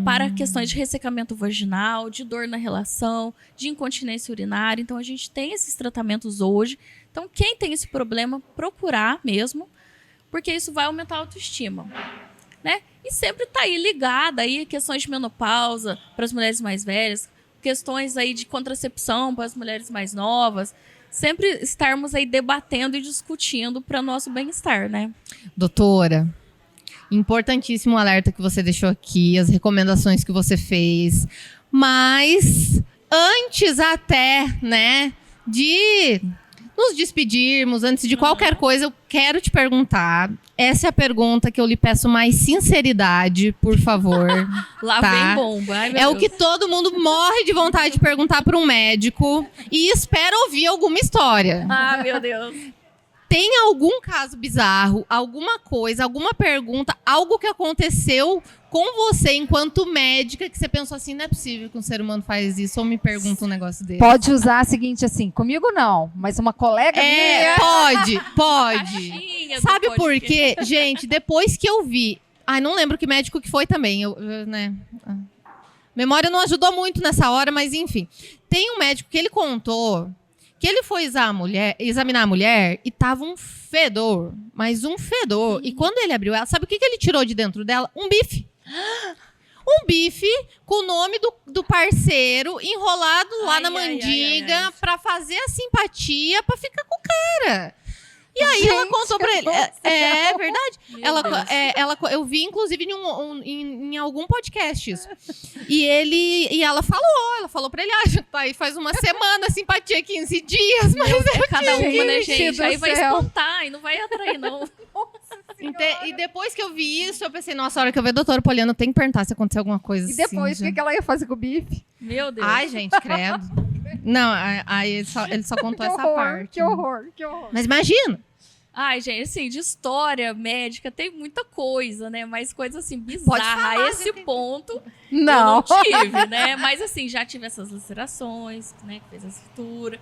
para questões de ressecamento vaginal, de dor na relação, de incontinência urinária. Então, a gente tem esses tratamentos hoje. Então, quem tem esse problema, procurar mesmo, porque isso vai aumentar a autoestima, né? E sempre tá aí ligada aí questões de menopausa para as mulheres mais velhas, questões aí de contracepção para as mulheres mais novas, sempre estarmos aí debatendo e discutindo para nosso bem-estar, né? Doutora, importantíssimo o alerta que você deixou aqui, as recomendações que você fez, mas antes até, né, de nos despedirmos, antes de qualquer coisa, eu quero te perguntar. Essa é a pergunta que eu lhe peço mais sinceridade, por favor. Lá tá? vem bomba. Ai, meu É Deus. o que todo mundo morre de vontade de perguntar para um médico e espera ouvir alguma história. Ah, meu Deus. Tem algum caso bizarro, alguma coisa, alguma pergunta, algo que aconteceu com você enquanto médica que você pensou assim, não é possível que um ser humano faz isso ou me pergunta um negócio desse? Pode usar a seguinte assim, comigo não, mas uma colega minha... Pode. Caixinha do Sabe por podcast. quê? Gente, depois que eu vi... Ai, não lembro que médico que foi também, né? Memória não ajudou muito nessa hora, mas enfim. Tem um médico que ele contou que ele foi examinar a mulher e tava um fedor, mas um fedor. E quando ele abriu ela, sabe o que ele tirou de dentro dela? Um bife. Um bife com o nome do parceiro enrolado lá na mandiga pra fazer a simpatia, pra ficar com o cara. E aí ela contou pra ele. É verdade. Eu vi, inclusive, em algum podcast isso. E ela falou pra ele, aí faz uma semana, simpatia 15 dias, mas É cada uma, né, Gente gente? do Aí vai céu. espantar e não vai atrair, não. E depois que eu vi isso, eu pensei, nossa, a hora que eu ver a doutora Poliana, eu tenho que perguntar se aconteceu alguma coisa E depois, assim. o que ela ia fazer com o bife? Meu Deus. Ai, gente, credo. Não, aí ele só contou essa parte. Que horror, que horror. Mas imagina. Ai, gente, assim, de história médica tem muita coisa, né? Mas coisa assim, Pode bizarra. falar, A esse ponto Não. eu não tive, né? Mas assim, já tive essas lacerações, né? Que fez a sutura.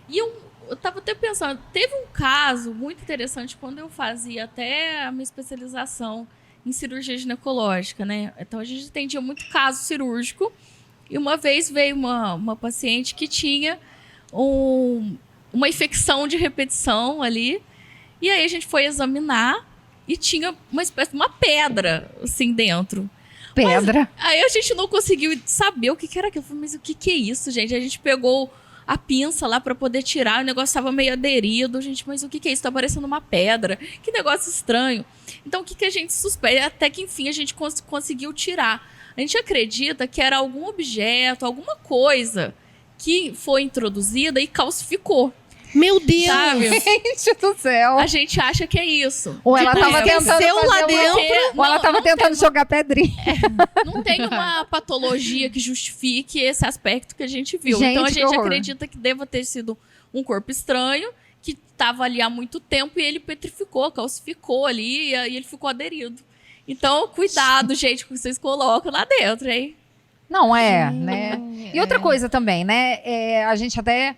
E eu tava até pensando, teve um caso muito interessante quando eu fazia até a minha especialização em cirurgia ginecológica, né? Então a gente atendia muito caso cirúrgico. E uma vez veio uma paciente que tinha uma infecção de repetição ali. E aí a gente foi examinar e tinha uma espécie de uma pedra, assim, dentro. Pedra. Aí a gente não conseguiu saber o que era aquilo. Eu falei, mas o que é isso, gente? A gente pegou a pinça lá pra poder tirar, o negócio tava meio aderido. Gente, mas o que é isso? Tá parecendo uma pedra. Que negócio estranho. Então, o que a gente suspeita? Até que, enfim, a gente conseguiu tirar. A gente acredita que era algum objeto, alguma coisa que foi introduzida e calcificou. Meu Deus. Sabe? Gente do céu. A gente acha que é isso. Ou ela Tipo, tava tentando aqueceu fazer lá uma- dentro. Ou ela tava tentando jogar pedrinha. Não tem uma patologia que justifique esse aspecto que a gente viu. Gente, então a que gente horror. acredita que deva ter sido um corpo estranho que estava ali há muito tempo e ele petrificou, calcificou ali e aí ele ficou aderido. Então, cuidado, gente, com o que vocês colocam lá dentro, hein? Não é, né? E outra coisa também, né? A gente até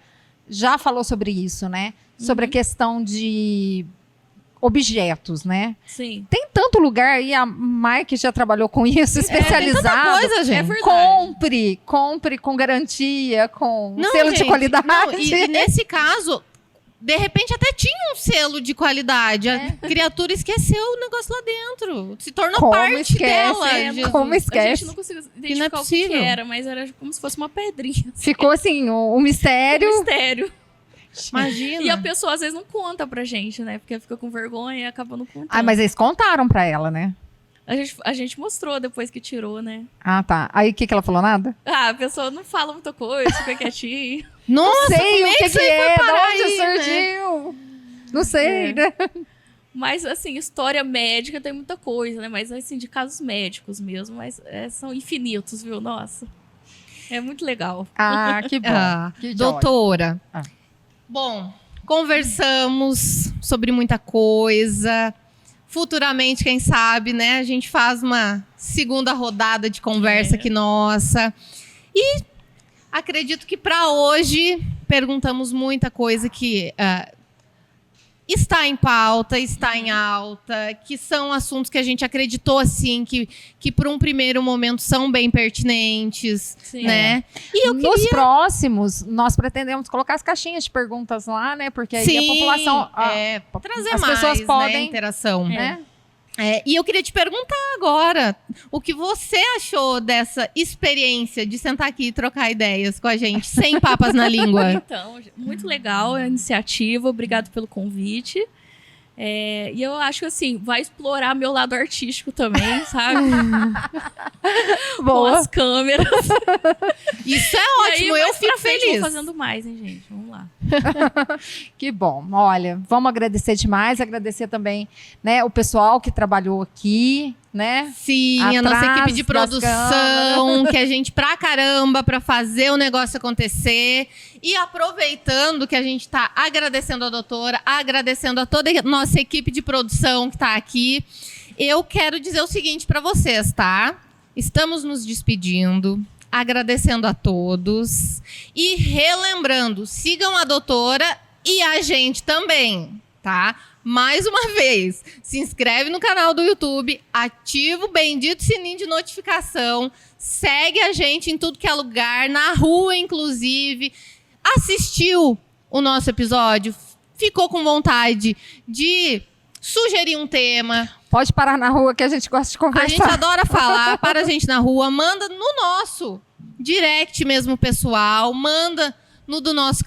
já falou sobre isso, né? Sobre a questão de objetos, né? Sim. Tem tanto lugar, e a Mike já trabalhou com isso, especializado. Tem tanta coisa, gente. É verdade. Compre com garantia, com Não, selo de gente, qualidade. não, e nesse caso, de repente até tinha um selo de qualidade. A criatura esqueceu o negócio lá dentro. Se tornou Como parte esquece, dela. é, Jesus. como A esquece. gente não conseguiu não é identificar o que possível. era, mas era como se fosse uma pedrinha. Ficou assim, o mistério. Mistério. Imagina. E a pessoa às vezes não conta pra gente, né? Porque fica com vergonha e acaba não contando. Ah, mas eles contaram pra ela, né? A gente mostrou depois que tirou, né? Ah, tá. Aí o que ela falou? Nada? Ah, a pessoa não fala muita coisa, fica quietinha. Nossa, Sei como o é que, isso aí foi é, de parar onde aí, né? surgiu. Não sei, É. né? Mas, assim, história médica tem muita coisa, né? Mas, assim, de casos médicos mesmo. Mas são infinitos, viu? Nossa. É muito legal. Ah, que bom. Ah, Que doutora. Ah. Bom, conversamos sobre muita coisa. futuramente, quem sabe, né? A gente faz uma segunda rodada de conversa aqui nossa. E acredito que para hoje perguntamos muita coisa que está em pauta, está em alta, que são assuntos que a gente acreditou, assim, que por um primeiro momento são bem pertinentes, né? E eu Nos próximos, nós pretendemos colocar as caixinhas de perguntas lá, né? Porque aí a população... trazer as mais, pessoas podem, né, interação. né? E eu queria te perguntar agora, o que você achou dessa experiência de sentar aqui e trocar ideias com a gente, sem papas na língua? Então, muito legal a iniciativa, obrigado pelo convite. E eu acho que, assim, vai explorar meu lado artístico também, sabe? Com as câmeras. Isso é ótimo, eu fico feliz. Vou fazendo mais, hein, gente? Vamos lá. Que bom. Olha, vamos agradecer demais, agradecer também, né, o pessoal que trabalhou aqui, né? Sim, a nossa equipe de produção, que a gente pra caramba pra fazer o negócio acontecer. E aproveitando que a gente tá agradecendo a doutora, agradecendo a toda a nossa equipe de produção que tá aqui, eu quero dizer o seguinte pra vocês, tá? Estamos nos despedindo, agradecendo a todos e relembrando, sigam a doutora e a gente também, tá? Mais uma vez, se inscreve no canal do YouTube, ativa o bendito sininho de notificação, segue a gente em tudo que é lugar, na rua inclusive. Assistiu o nosso episódio? Ficou com vontade de sugerir um tema? Pode parar na rua que a gente gosta de conversar. A gente adora falar, para a gente na rua, manda no nosso direct mesmo pessoal, manda no do nosso...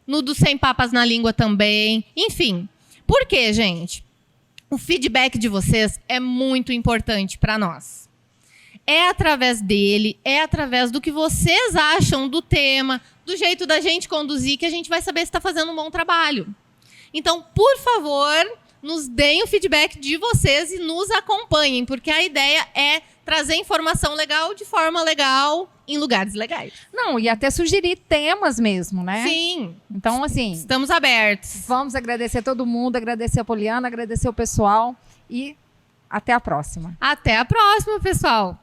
No do Sem Papas na Língua também. Enfim, por quê, gente? O feedback de vocês é muito importante para nós. É através dele, é através do que vocês acham do tema, do jeito da gente conduzir, que a gente vai saber se está fazendo um bom trabalho. Então, por favor, nos deem o feedback de vocês e nos acompanhem, porque a ideia é trazer informação legal de forma legal em lugares legais. Não, e até sugerir temas mesmo, né? Sim. Então, assim... Estamos abertos. Vamos agradecer todo mundo, agradecer a Poliana, agradecer o pessoal e até a próxima. Até a próxima, pessoal.